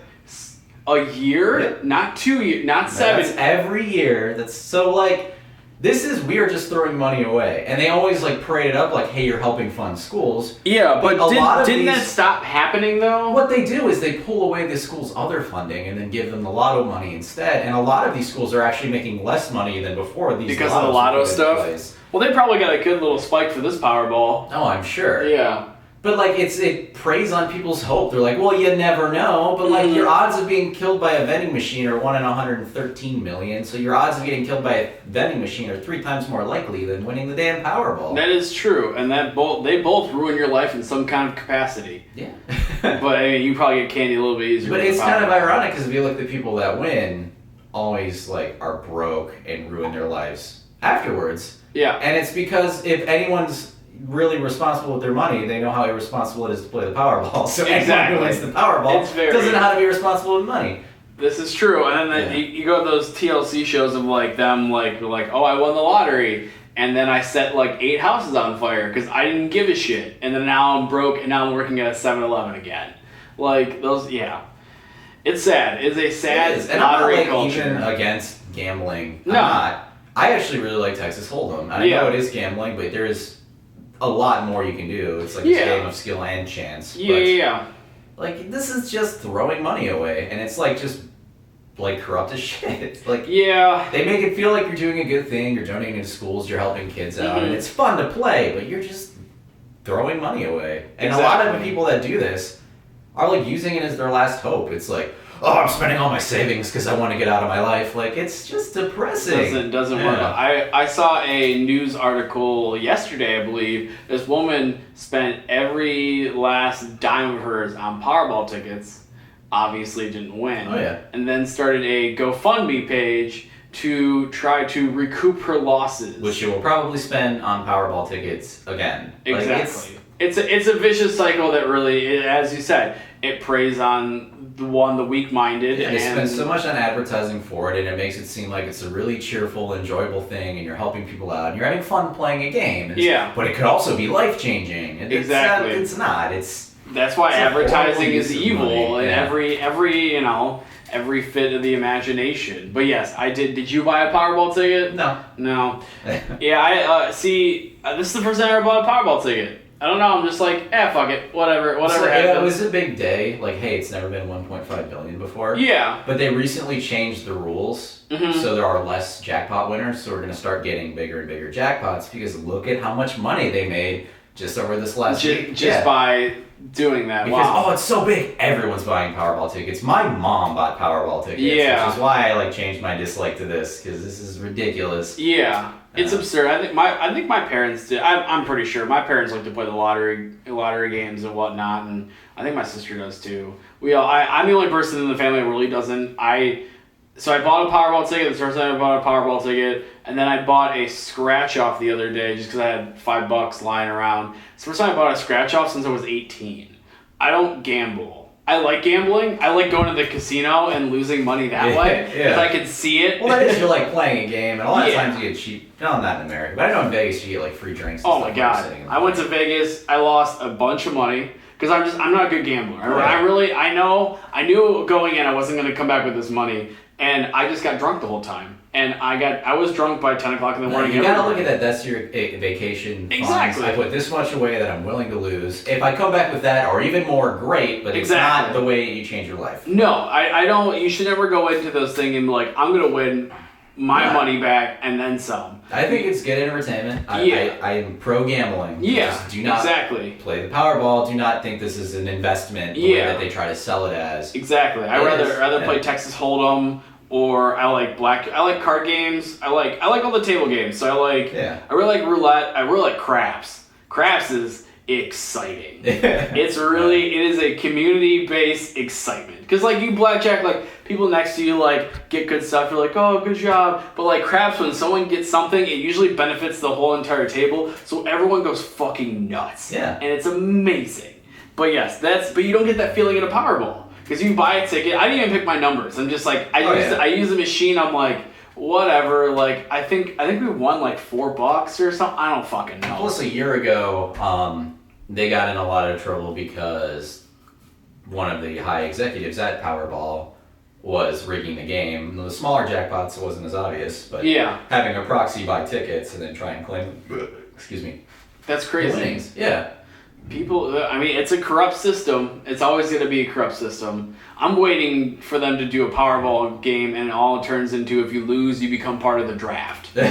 A year? Yep. Not 2 years. Not No, 7. That's every year. That's so like. This is we are just throwing money away, and they always like parade it up like, "Hey, you're helping fund schools." Yeah, but a lot of didn't that these- stop happening though? What they do is they pull away the school's other funding and then give them the lotto money instead. And a lot of these schools are actually making less money than before. These Because of the lottos lotto were put into stuff? place. Well, they probably got a good little spike for this Powerball. Oh, I'm sure. Yeah. But like it preys on people's hope. They're like, well, you never know. But like your odds of being killed by a vending machine are 1 in 113 million. So your odds of getting killed by a vending machine are 3 times more likely than winning the damn Powerball. That is true, and they both ruin your life in some kind of capacity. Yeah. But I mean, you probably get candy a little bit easier. But with it's the kind of Powerball. ironic because if you look at the people that win, always like are broke and ruin their lives afterwards. Yeah. And it's because if anyone's really responsible with their money, they know how irresponsible it is to play the Powerball. So Exactly. anyone who wins the Powerball It's very- doesn't know how to be responsible with money. This is true, and then Yeah. you go to those TLC shows of like them like oh, I won the lottery, and then I set like 8 houses on fire because I didn't give a shit, and then now I'm broke and now I'm working at a 7-Eleven again. Like those, yeah, it's sad. It's a sad It is. And I'm not lottery like culture. even against gambling. No. I'm not. I actually really like Texas Hold'em. I Yeah. know it is gambling, but there is a lot more you can do. It's like Yeah. a game of skill and chance. Yeah, But, yeah. like this is just throwing money away, and it's like just like corrupt as shit. Like Yeah. they make it feel like you're doing a good thing, you're donating to schools, you're helping kids out, Mhm. and it's fun to play, but you're just throwing money away. And a lot of the Exactly. people that do this are like using it as their last hope. It's like, oh, I'm spending all my savings because I want to get out of my life. Like it's just depressing. Doesn't work. Yeah. I saw a news article yesterday, I believe. This woman spent every last dime of hers on Powerball tickets. Obviously didn't win. Oh, yeah. And then started a GoFundMe page to try to recoup her losses. Which you will probably spend on Powerball tickets again. Like, Exactly. It's a vicious cycle that really, as you said, it preys on the weak-minded. They spend and so much on advertising for it, and it makes it seem like it's a really cheerful, enjoyable thing, and you're helping people out, and you're having fun playing a game. Yeah. But it could also be life-changing. And Exactly. It's not. It's That's why It's a advertising horrible is use of evil money, in yeah. every fit of the imagination. But yes, I did. Did you buy a Powerball ticket? no. No. Yeah, I see. This is the first time I ever bought a Powerball ticket. I don't know. I'm just like, fuck it, whatever So, happens. yeah, it was a big day. Like, hey, it's never been 1.5 billion before. Yeah. But they recently changed the rules, Mhm. so there are less jackpot winners. So we're gonna start getting bigger and bigger jackpots because look at how much money they made just over this last week. Just by doing that. Because, wow. it's so big. Everyone's buying Powerball tickets. My mom bought Powerball tickets, which is why I changed my dislike to this, because this is ridiculous. Yeah, it's absurd. I think my parents did. I'm pretty sure my parents like to play the lottery games and whatnot, and I think my sister does too. I'm the only person in the family that really doesn't. So I bought a Powerball ticket. The first time I bought a Powerball ticket, and then I bought a scratch off the other day just because I had $5 lying around. It's the first time I bought a scratch off since I was 18. I don't gamble. I like gambling. I like going to the casino and losing money that way because I can see it. Well, that is, you're playing a game, and a lot of times you get cheap. No, not in America, but I know in Vegas you get free drinks. And oh my god! I went to Vegas. I lost a bunch of money. Because I'm not a good gambler. I knew going in I wasn't going to come back with this money, and I just got drunk the whole time. And I was drunk by 10 o'clock in the morning. You got to look at that. That's your vacation. Exactly. Funds. I put this much away that I'm willing to lose. If I come back with that, or even more, great. But it's not the way you change your life. No, I don't. You should never go into those things and be like, I'm going to win my money back and then some. I think it's good entertainment. I'm pro gambling. Yeah, just do not play the Powerball. Do not think this is an investment the way that they try to sell it as. Exactly. I'd rather play Texas Hold'em, or I like card games. I like all the table games. So I really like roulette. I really like craps. Craps is exciting. It is a community-based excitement. Because you blackjack, people next to you get good stuff. You're like, oh, good job. But craps, when someone gets something, it usually benefits the whole entire table. So everyone goes fucking nuts. Yeah. And it's amazing. But yes, but you don't get that feeling in a Powerball. Because you buy a ticket. I didn't even pick my numbers. I'm just I use the machine. I'm like, whatever. I think we won $4 or something. I don't fucking know. Plus, a year ago, they got in a lot of trouble because one of the high executives at Powerball was rigging the game. The smaller jackpots, it wasn't as obvious, but having a proxy buy tickets and then try and claim, that's crazy. Winnings. Yeah. People, it's a corrupt system. It's always going to be a corrupt system. I'm waiting for them to do a Powerball game, and all it turns into, if you lose, you become part of the draft. So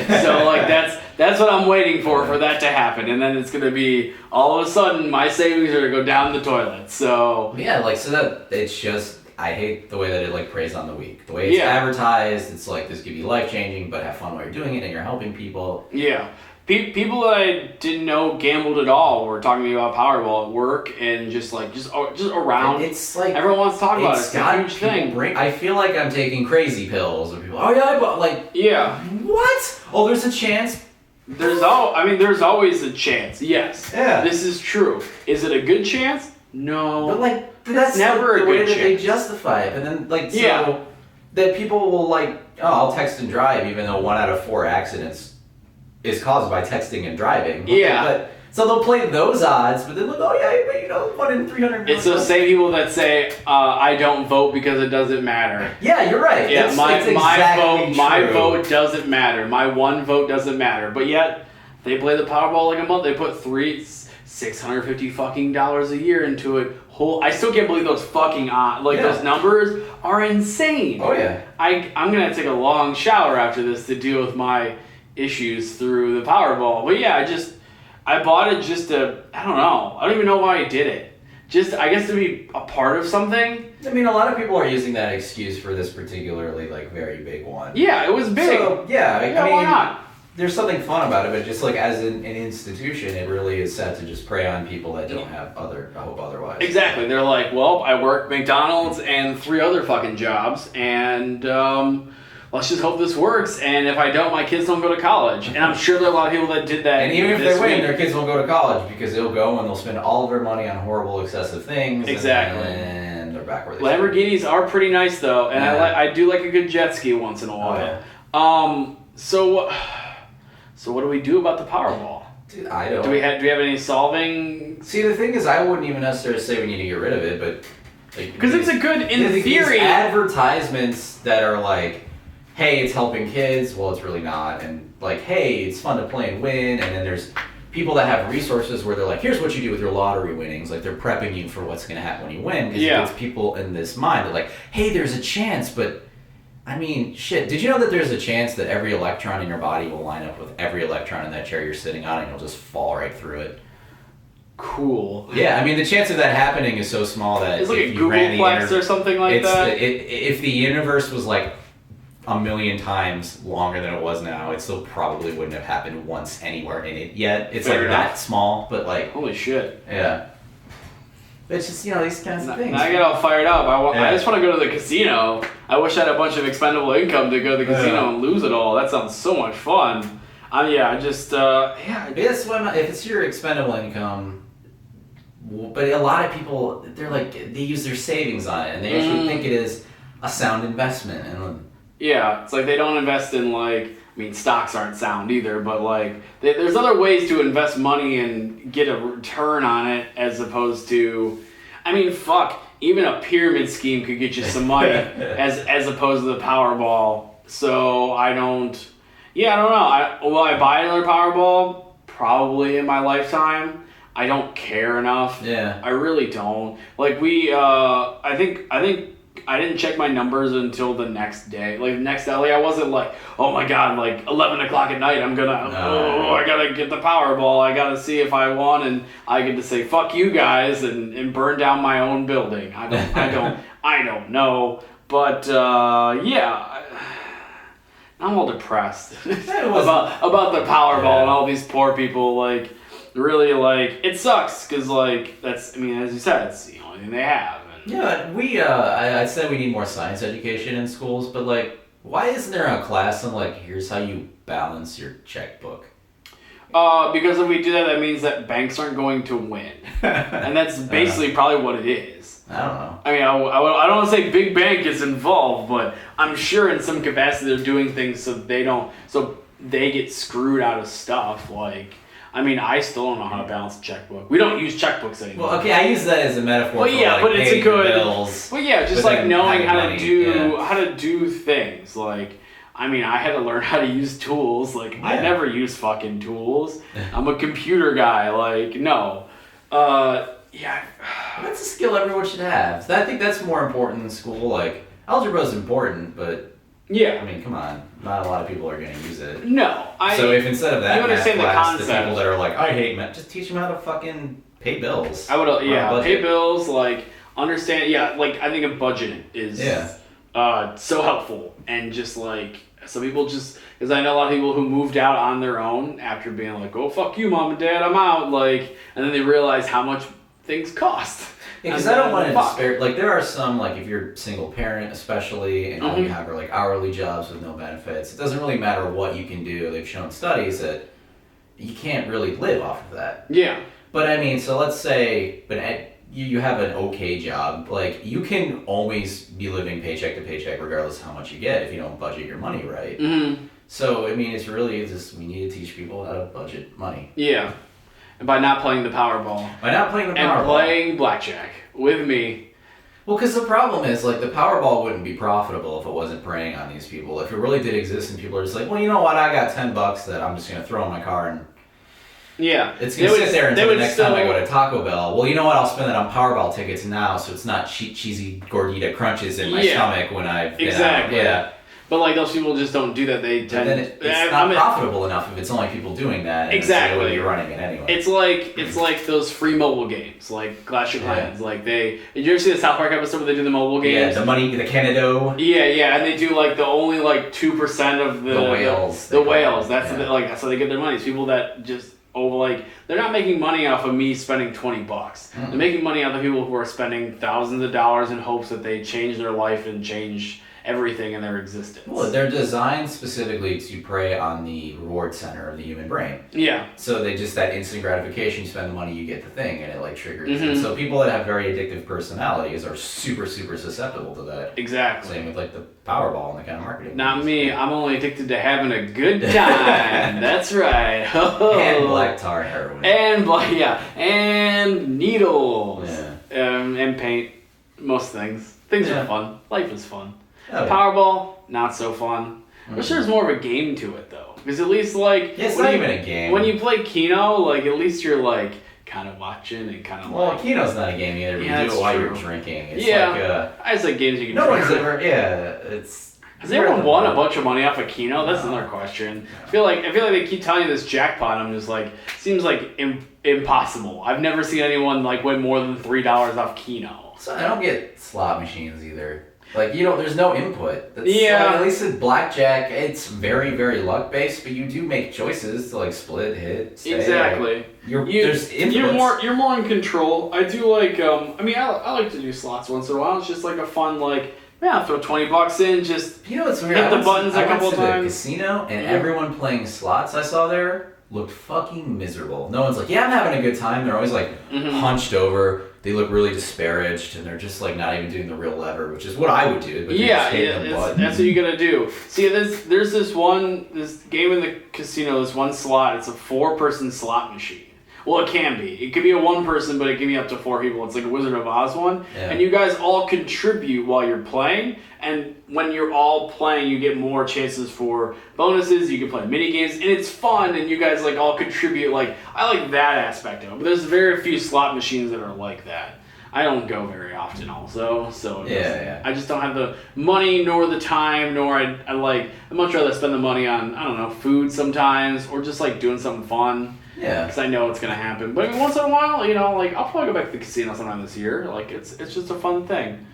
that's what I'm waiting for that to happen. And then it's going to be, all of a sudden, my savings are going to go down the toilet. So it's just, I hate the way that it preys on the weak. The way it's advertised, it's this could be life changing, but have fun while you're doing it, and you're helping people. Yeah. People that I didn't know gambled at all were talking to me about Powerball at work and just around. It's everyone wants to talk about it. It's a huge thing. I feel like I'm taking crazy pills. Or people, oh yeah, I bought what? Oh, there's a chance. There's always a chance. Yes. Yeah. This is true. Is it a good chance? No. But that's never the a way good that chance. they justify it, and then so that people will I'll text and drive, even though 1 out of 4 accidents is caused by texting and driving. Yeah. So they'll play those odds, but then look, 1 in 300. It's those same people that say, I don't vote because it doesn't matter. Yeah, you're right. Yeah, my vote doesn't matter. My one vote doesn't matter. But yet, they play the Powerball like a month. They put $650 fucking dollars a year into it. I still can't believe those fucking those numbers are insane. Oh yeah. I'm gonna take a long shower after this to deal with my issues through the Powerball. But yeah, I bought it just to, I don't know. I don't even know why I did it. Just, I guess, to be a part of something. A lot of people are using that excuse for this particularly, very big one. Yeah, it was big. So, why not? There's something fun about it, but just, as an institution, it really is set to just prey on people that don't have hope otherwise. Exactly. They're like, well, I work McDonald's and 3 other fucking jobs, and, let's just hope this works, and if I don't, my kids don't go to college. And I'm sure there are a lot of people that did that. And even if they win, their kids won't go to college because they'll go and they'll spend all of their money on horrible, excessive things. Exactly. And they're back where they Lamborghinis are pretty nice, though, and I do like a good jet ski once in a while. Oh, yeah. So what do we do about the Powerball? Dude, I don't. Do we have any solving? See, the thing is, I wouldn't even necessarily say we need to get rid of it, but because it's a good in theory. These advertisements that are hey, it's helping kids. Well, it's really not. And hey, it's fun to play and win. And then there's people that have resources where they're like, here's what you do with your lottery winnings. They're prepping you for what's going to happen when you win. Because it gets people in this mind. They're like, hey, there's a chance. But, shit. Did you know that there's a chance that every electron in your body will line up with every electron in that chair you're sitting on and you'll just fall right through it? cool. Yeah, I mean, the chance of that happening is so small that It's like if a you ran the Googleplex or something like that. If the universe was like a million times longer than it was now, it still probably wouldn't have happened once anywhere in it yet. It's Fair like enough. that small, but like, Holy shit. yeah. It's just, these kinds of things. Now I get all fired up. Yeah. I just want to go to the casino. I wish I had a bunch of expendable income to go to the casino and lose it all. That sounds so much fun. Yes, if it's your expendable income, but a lot of people, they use their savings on it, and they actually think it is a sound investment. And yeah, it's like they don't invest in stocks aren't sound either, but there's other ways to invest money and get a return on it as opposed to, even a pyramid scheme could get you some money as opposed to the Powerball. So I don't know. Will I buy another Powerball? Probably in my lifetime. I don't care enough. Yeah. I really don't. I think I didn't check my numbers until the next day. I wasn't like, oh my god, 11 o'clock at night, I gotta get the Powerball. I gotta see if I won, and I get to say fuck you guys and burn down my own building. I don't know, but I'm all depressed about the Powerball and all these poor people. Really, it sucks because that's, as you said, it's the only thing they have. Yeah, I said we need more science education in schools, but why isn't there a class on here's how you balance your checkbook? Because if we do that means that banks aren't going to win, and that's basically probably what it is. I don't know. I don't want to say big bank is involved, but I'm sure in some capacity they're doing things so they get screwed out of stuff. I still don't know how to balance a checkbook. We don't use checkbooks anymore. Well, okay, I use that as a metaphor but for it's a good bills. But just knowing how to do things. I had to learn how to use tools. I never use fucking tools. I'm a computer guy. No. That's a skill everyone should have. I think that's more important in school. Algebra is important, but come on. Not a lot of people are going to use it. No. So if instead of that math class, the people that are I hate math, just teach them how to fucking pay bills. I would, pay bills, understand, I think a budgeting is so helpful. And just, some people just, because I know a lot of people who moved out on their own after being oh, fuck you, mom and dad, I'm out, and then they realize how much things cost. Because I don't want to despair. There are some, if you're a single parent, especially, and all you have are hourly jobs with no benefits. It doesn't really matter what you can do. They've shown studies that you can't really live off of that. Yeah. But so let's say, you have an okay job. You can always be living paycheck to paycheck, regardless of how much you get, if you don't budget your money right. Mm-hmm. So it's really just we need to teach people how to budget money. Yeah. And by not playing the Powerball. And playing blackjack with me. Well, because the problem is, the Powerball wouldn't be profitable if it wasn't preying on these people. If it really did exist and people are just well, you know what, I got $10 that I'm just going to throw in my car and it's going to sit there until the next time I go to Taco Bell. Well, you know what, I'll spend it on Powerball tickets now so it's not cheesy gordita crunches in my stomach when I've been out. Yeah. But those people just don't do that. They tend. Then it's not profitable enough if it's only people doing that. And exactly. You're running it anyway. It's like those free mobile games, like Clash of Clans. Did you ever see the South Park episode where they do the mobile games? Yeah, the Canado. Yeah, and they do the only 2% of the whales. The whales. That's that's how they get their money. It's people that just they're not making money off of me spending $20. Mm. They're making money off of people who are spending thousands of dollars in hopes that they change their life and change everything in their existence. Well, they're designed specifically to prey on the reward center of the human brain. Yeah. So they just, that instant gratification, you spend the money, you get the thing, and it triggers. Mm-hmm. And so people that have very addictive personalities are super, super susceptible to that. Exactly. Same with the Powerball and the kind of marketing. Not me. I'm only addicted to having a good time. That's right. And black tar heroin. And needles. Yeah. And paint. Most things. Things are fun. Life is fun. Oh, yeah. Powerball, not so fun. I'm sure there's more of a game to it though, because at least it's not even a game. When you play Keno, at least you're kind of watching and kind of Keno's not a game either. But you do it while you're drinking. It's I just like games you can. No one's ever. Yeah, it's. Has anyone won a bunch of money off of Keno? That's another question. I feel like they keep telling you this jackpot. I'm just like, seems like impossible. I've never seen anyone like win more than $3 off Keno. So I don't get slot machines either. Like, there's no input. Like, Yeah. at least in blackjack, it's very, very luck based, but you do make choices to like split, hit, stay. Exactly. Like, there's inputs. You're more in control. I do like I like to do slots once in a while. It's just like a fun throw $20 in, just What's weird? hit the buttons a couple I went to times. the casino, and everyone playing slots I saw there looked fucking miserable. No one's like, yeah, I'm having a good time. They're always like hunched over. They look really disparaged, and they're just like not even doing the real lever, which is what I would do. But that's what you gotta do. See, there's this game in the casino, this one slot. It's a 4-person slot machine. Well, it can be. It could be a 1-person, but it can be up to 4 people. It's like a Wizard of Oz one. Yeah. And you guys all contribute while you're playing. And when you're all playing, you get more chances for bonuses. You can play mini games, and it's fun. And you guys like all contribute. Like, I like that aspect of it. But there's very few slot machines that are like that. I don't go very often, also. So I just don't have the money nor the time. Nor I'd much rather spend the money on food sometimes, or just like doing something fun. Yeah. Because I know it's going to happen. But I mean, once in a while, I'll probably go back to the casino sometime this year. Like, it's just a fun thing.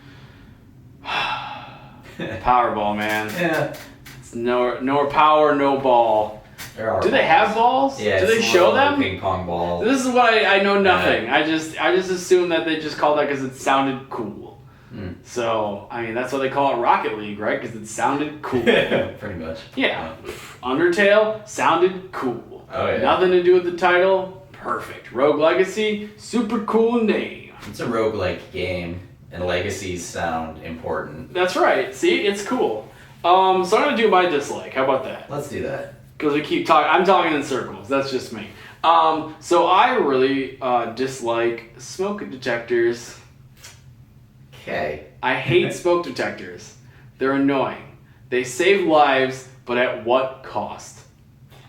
Powerball, man. Yeah. It's no power, no ball. Do they have balls? Yeah. Do they show them? Ping pong balls. This is what I know nothing. Yeah. I just assume that they just called that because it sounded cool. So, I mean, that's why they call it Rocket League, right? Because it sounded cool. Pretty much. Yeah. Undertale sounded cool. Oh, yeah. Nothing to do with the title. Perfect. Rogue Legacy, super cool name. It's a roguelike game, and legacies sound important. That's right. See, it's cool. So I'm going to do my dislike. How about that? Let's do that. Because we keep talking. I'm talking in circles. That's just me. So I really dislike smoke detectors. Okay. I hate smoke detectors. They're annoying. They save lives, but at what cost?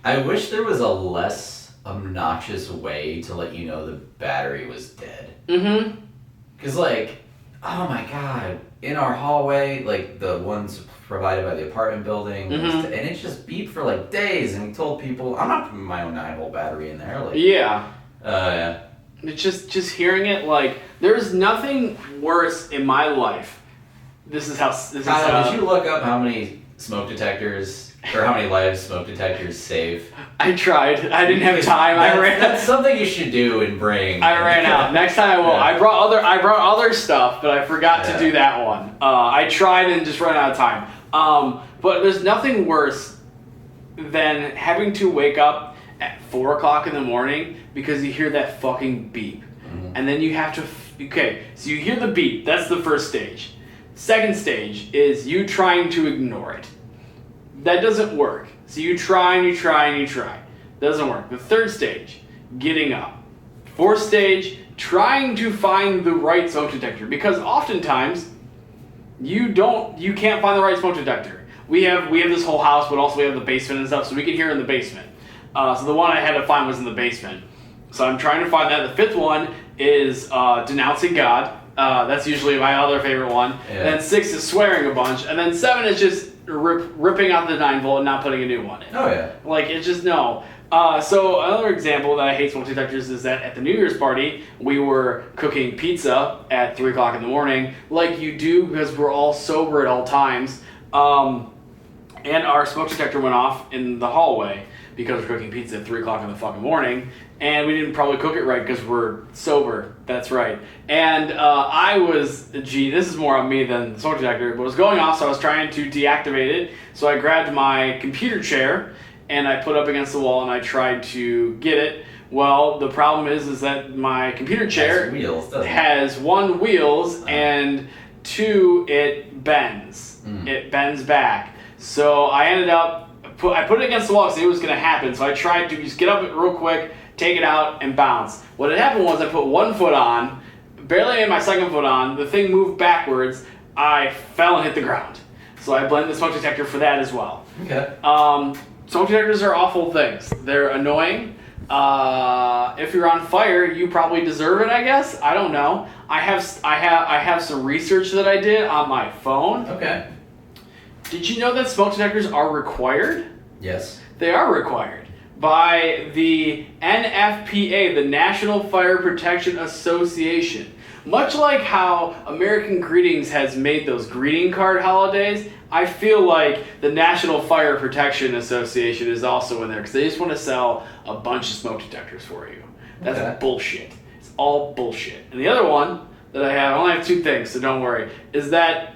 I wish there was a less obnoxious way to let you know the battery was dead. Mm-hmm. Because, like, oh my god, in our hallway, like, the ones provided by the apartment building, and it just beeped for, like, days, and we told people, I'm not putting my own 9-volt battery in there. Like, yeah. Yeah. It's just hearing it, like, there's nothing worse in my life. Did you look up how many smoke detectors... or how many lives smoke detectors save? I tried. I didn't have time. That's something you should do and bring. I ran out. Next time I will. Yeah. I brought other stuff, but I forgot to do that one. I tried and just ran out of time. But there's nothing worse than having to wake up at 4 o'clock in the morning because you hear that fucking beep. And then you have to... so you hear the beep. That's the first stage. Second stage is you trying to ignore it. That doesn't work. So you try and you try and you try. Doesn't work. The third stage, getting up. Fourth stage, trying to find the right smoke detector. Because oftentimes, you can't find the right smoke detector. We have this whole house, but also we have the basement and stuff, so we can hear in the basement. So the one I had to find was in the basement. So I'm trying to find that. The fifth one is denouncing God. That's usually my other favorite one. Yeah. And then 6 is swearing a bunch. And then 7 is just ripping out the 9-volt and not putting a new one in. Oh, yeah. Like, it's just no. So another example that I hate smoke detectors is that at the New Year's party, we were cooking pizza at 3 o'clock in the morning, like you do because we're all sober at all times. And our smoke detector went off in the hallway because we're cooking pizza at 3 o'clock in the fucking morning. And we didn't probably cook it right because we're sober. That's right. And this is more on me than the smoke detector, but it was going off, so I was trying to deactivate it. So I grabbed my computer chair, and I put it up against the wall, and I tried to get it. Well, the problem is that my computer chair has 1, wheels, and 2, it bends. It bends back. So I ended up, I put it against the wall to see what was going to happen. So I tried to just get up real quick, take it out, and bounce. What had happened was I put 1 foot on, barely had my second foot on, the thing moved backwards, I fell and hit the ground. So I blamed the smoke detector for that as well. Okay. Smoke detectors are awful things. They're annoying. If you're on fire, you probably deserve it, I guess. I don't know. I have some research that I did on my phone. Okay. Did you know that smoke detectors are required? Yes. They are required by the NFPA, the National Fire Protection Association. Much like how American Greetings has made those greeting card holidays, I feel like the National Fire Protection Association is also in there because they just want to sell a bunch of smoke detectors for you. That's bullshit. It's all bullshit. And the other one that I only have 2 things, so don't worry, is that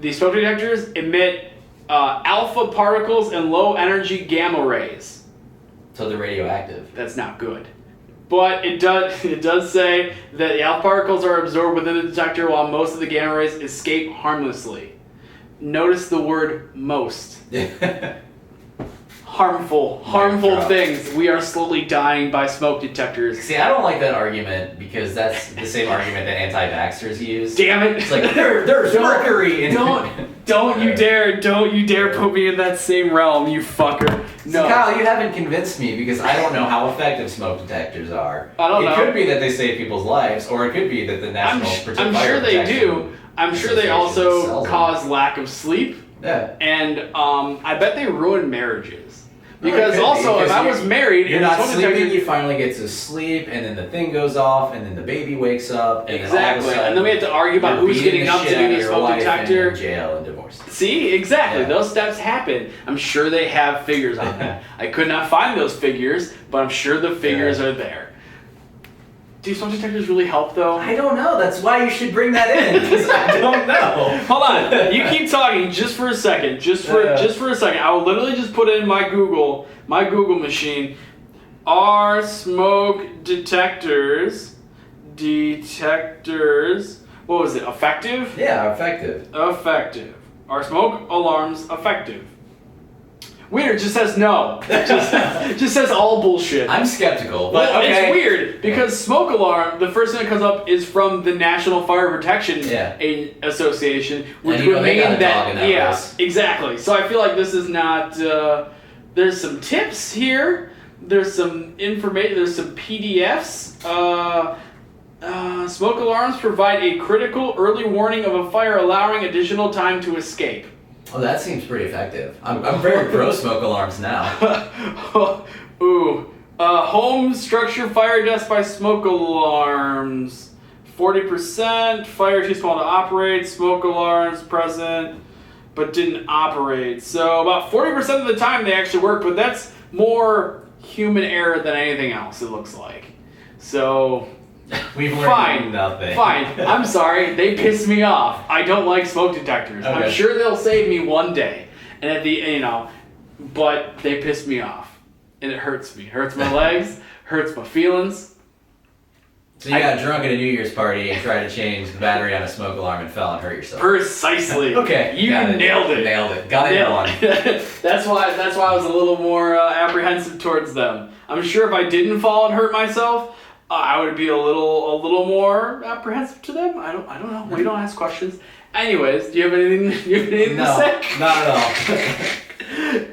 these smoke detectors emit alpha particles and low energy gamma rays. So they're radioactive. That's not good. But it does say that the alpha particles are absorbed within the detector while most of the gamma rays escape harmlessly. Notice the word most. Harmful things. We are slowly dying by smoke detectors. See, I don't like that argument because that's the same argument that anti-vaxxers use. Damn it! It's like there's mercury in Don't you dare put me in that same realm, you fucker. No. So Kyle, you haven't convinced me because I don't know how effective smoke detectors are. I don't know. It could be that they save people's lives, or it could be that the National I'm sure they do. I'm sure they also cause lack of sleep. Yeah. And I bet they ruin marriages. Because if I was married, you're not sleeping, you finally get to sleep, and then the thing goes off, and then the baby wakes up, and exactly. And then we have to argue about who's getting up to do the smoke detector. And in jail and divorced. See, exactly. Yeah. Those steps happen. I'm sure they have figures on that. I could not find those figures, but I'm sure the figures are there. Do smoke detectors really help, though? I don't know. That's why you should bring that in, because I don't know. Hold on. You keep talking just for a second. Just for a second. I will literally just put in my Google machine. Are smoke detectors, what was it, effective? Yeah, effective. Effective. Are smoke alarms effective? Weird, it just says no. Just says all bullshit. I'm skeptical, but okay. It's weird because smoke alarm, the first thing that comes up is from the National Fire Protection Association, which would mean that race. Exactly. So I feel like this is not. There's some tips here. There's some information. There's some PDFs. Smoke alarms provide a critical early warning of a fire, allowing additional time to escape. Oh, that seems pretty effective. I'm very pro smoke alarms now. Ooh. Home structure fire deaths by smoke alarms. 40%. Fire too small to operate. Smoke alarms present but didn't operate. So about 40% of the time they actually work, but that's more human error than anything else, it looks like. So... We've learned nothing. Fine. I'm sorry. They piss me off. I don't like smoke detectors. Okay. I'm sure they'll save me one day. And at the but they piss me off. And it hurts me. It hurts my legs, hurts my feelings. So you got drunk at a New Year's party and tried to change the battery on a smoke alarm and fell and hurt yourself. Precisely. Okay. You nailed it. Nailed it. Got it on. That's why I was a little more apprehensive towards them. I'm sure if I didn't fall and hurt myself, I would be a little more apprehensive to them. I don't know. We don't ask questions. Anyways, do you have anything to say? No, not at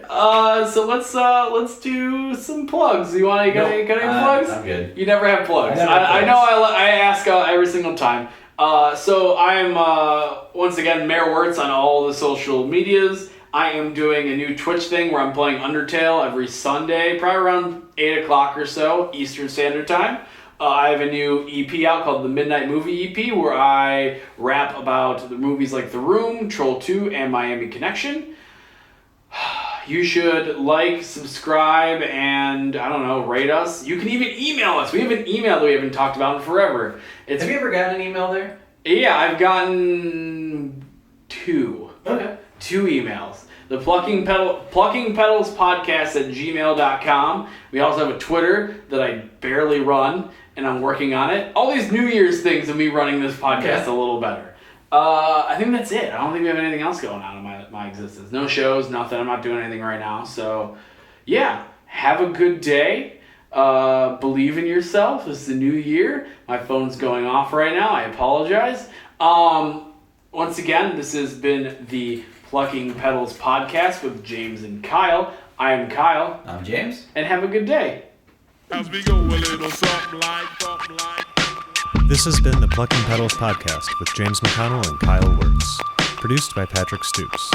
all. So let's do some plugs. You want to get any plugs? I'm good. You never have plugs. I know. I ask every single time. So I'm once again Mayor Wertz on all the social medias. I am doing a new Twitch thing where I'm playing Undertale every Sunday, probably around 8 o'clock or so Eastern Standard Time. I have a new EP out called the Midnight Movie EP where I rap about the movies like The Room, Troll 2, and Miami Connection. You should like, subscribe, and, I don't know, rate us. You can even email us. We have an email that we haven't talked about in forever. Have you ever gotten an email there? Yeah, I've gotten 2. Okay. 2 emails. The Plucking Petals podcast at gmail.com. We also have a Twitter that I barely run, and I'm working on it. All these New Year's things of me running this podcast a little better. I think that's it. I don't think we have anything else going on in my existence. No shows, nothing. I'm not doing anything right now. So, yeah, have a good day. Believe in yourself. This is the new year. My phone's going off right now. I apologize. Once again, this has been the Plucking Petals podcast with James and Kyle. I am Kyle. I'm James. And have a good day. As we go a little something like. This has been the Plucking Petals podcast with James McConnell and Kyle Wertz. Produced by Patrick Stoops.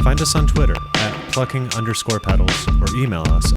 Find us on Twitter at plucking_petals or email us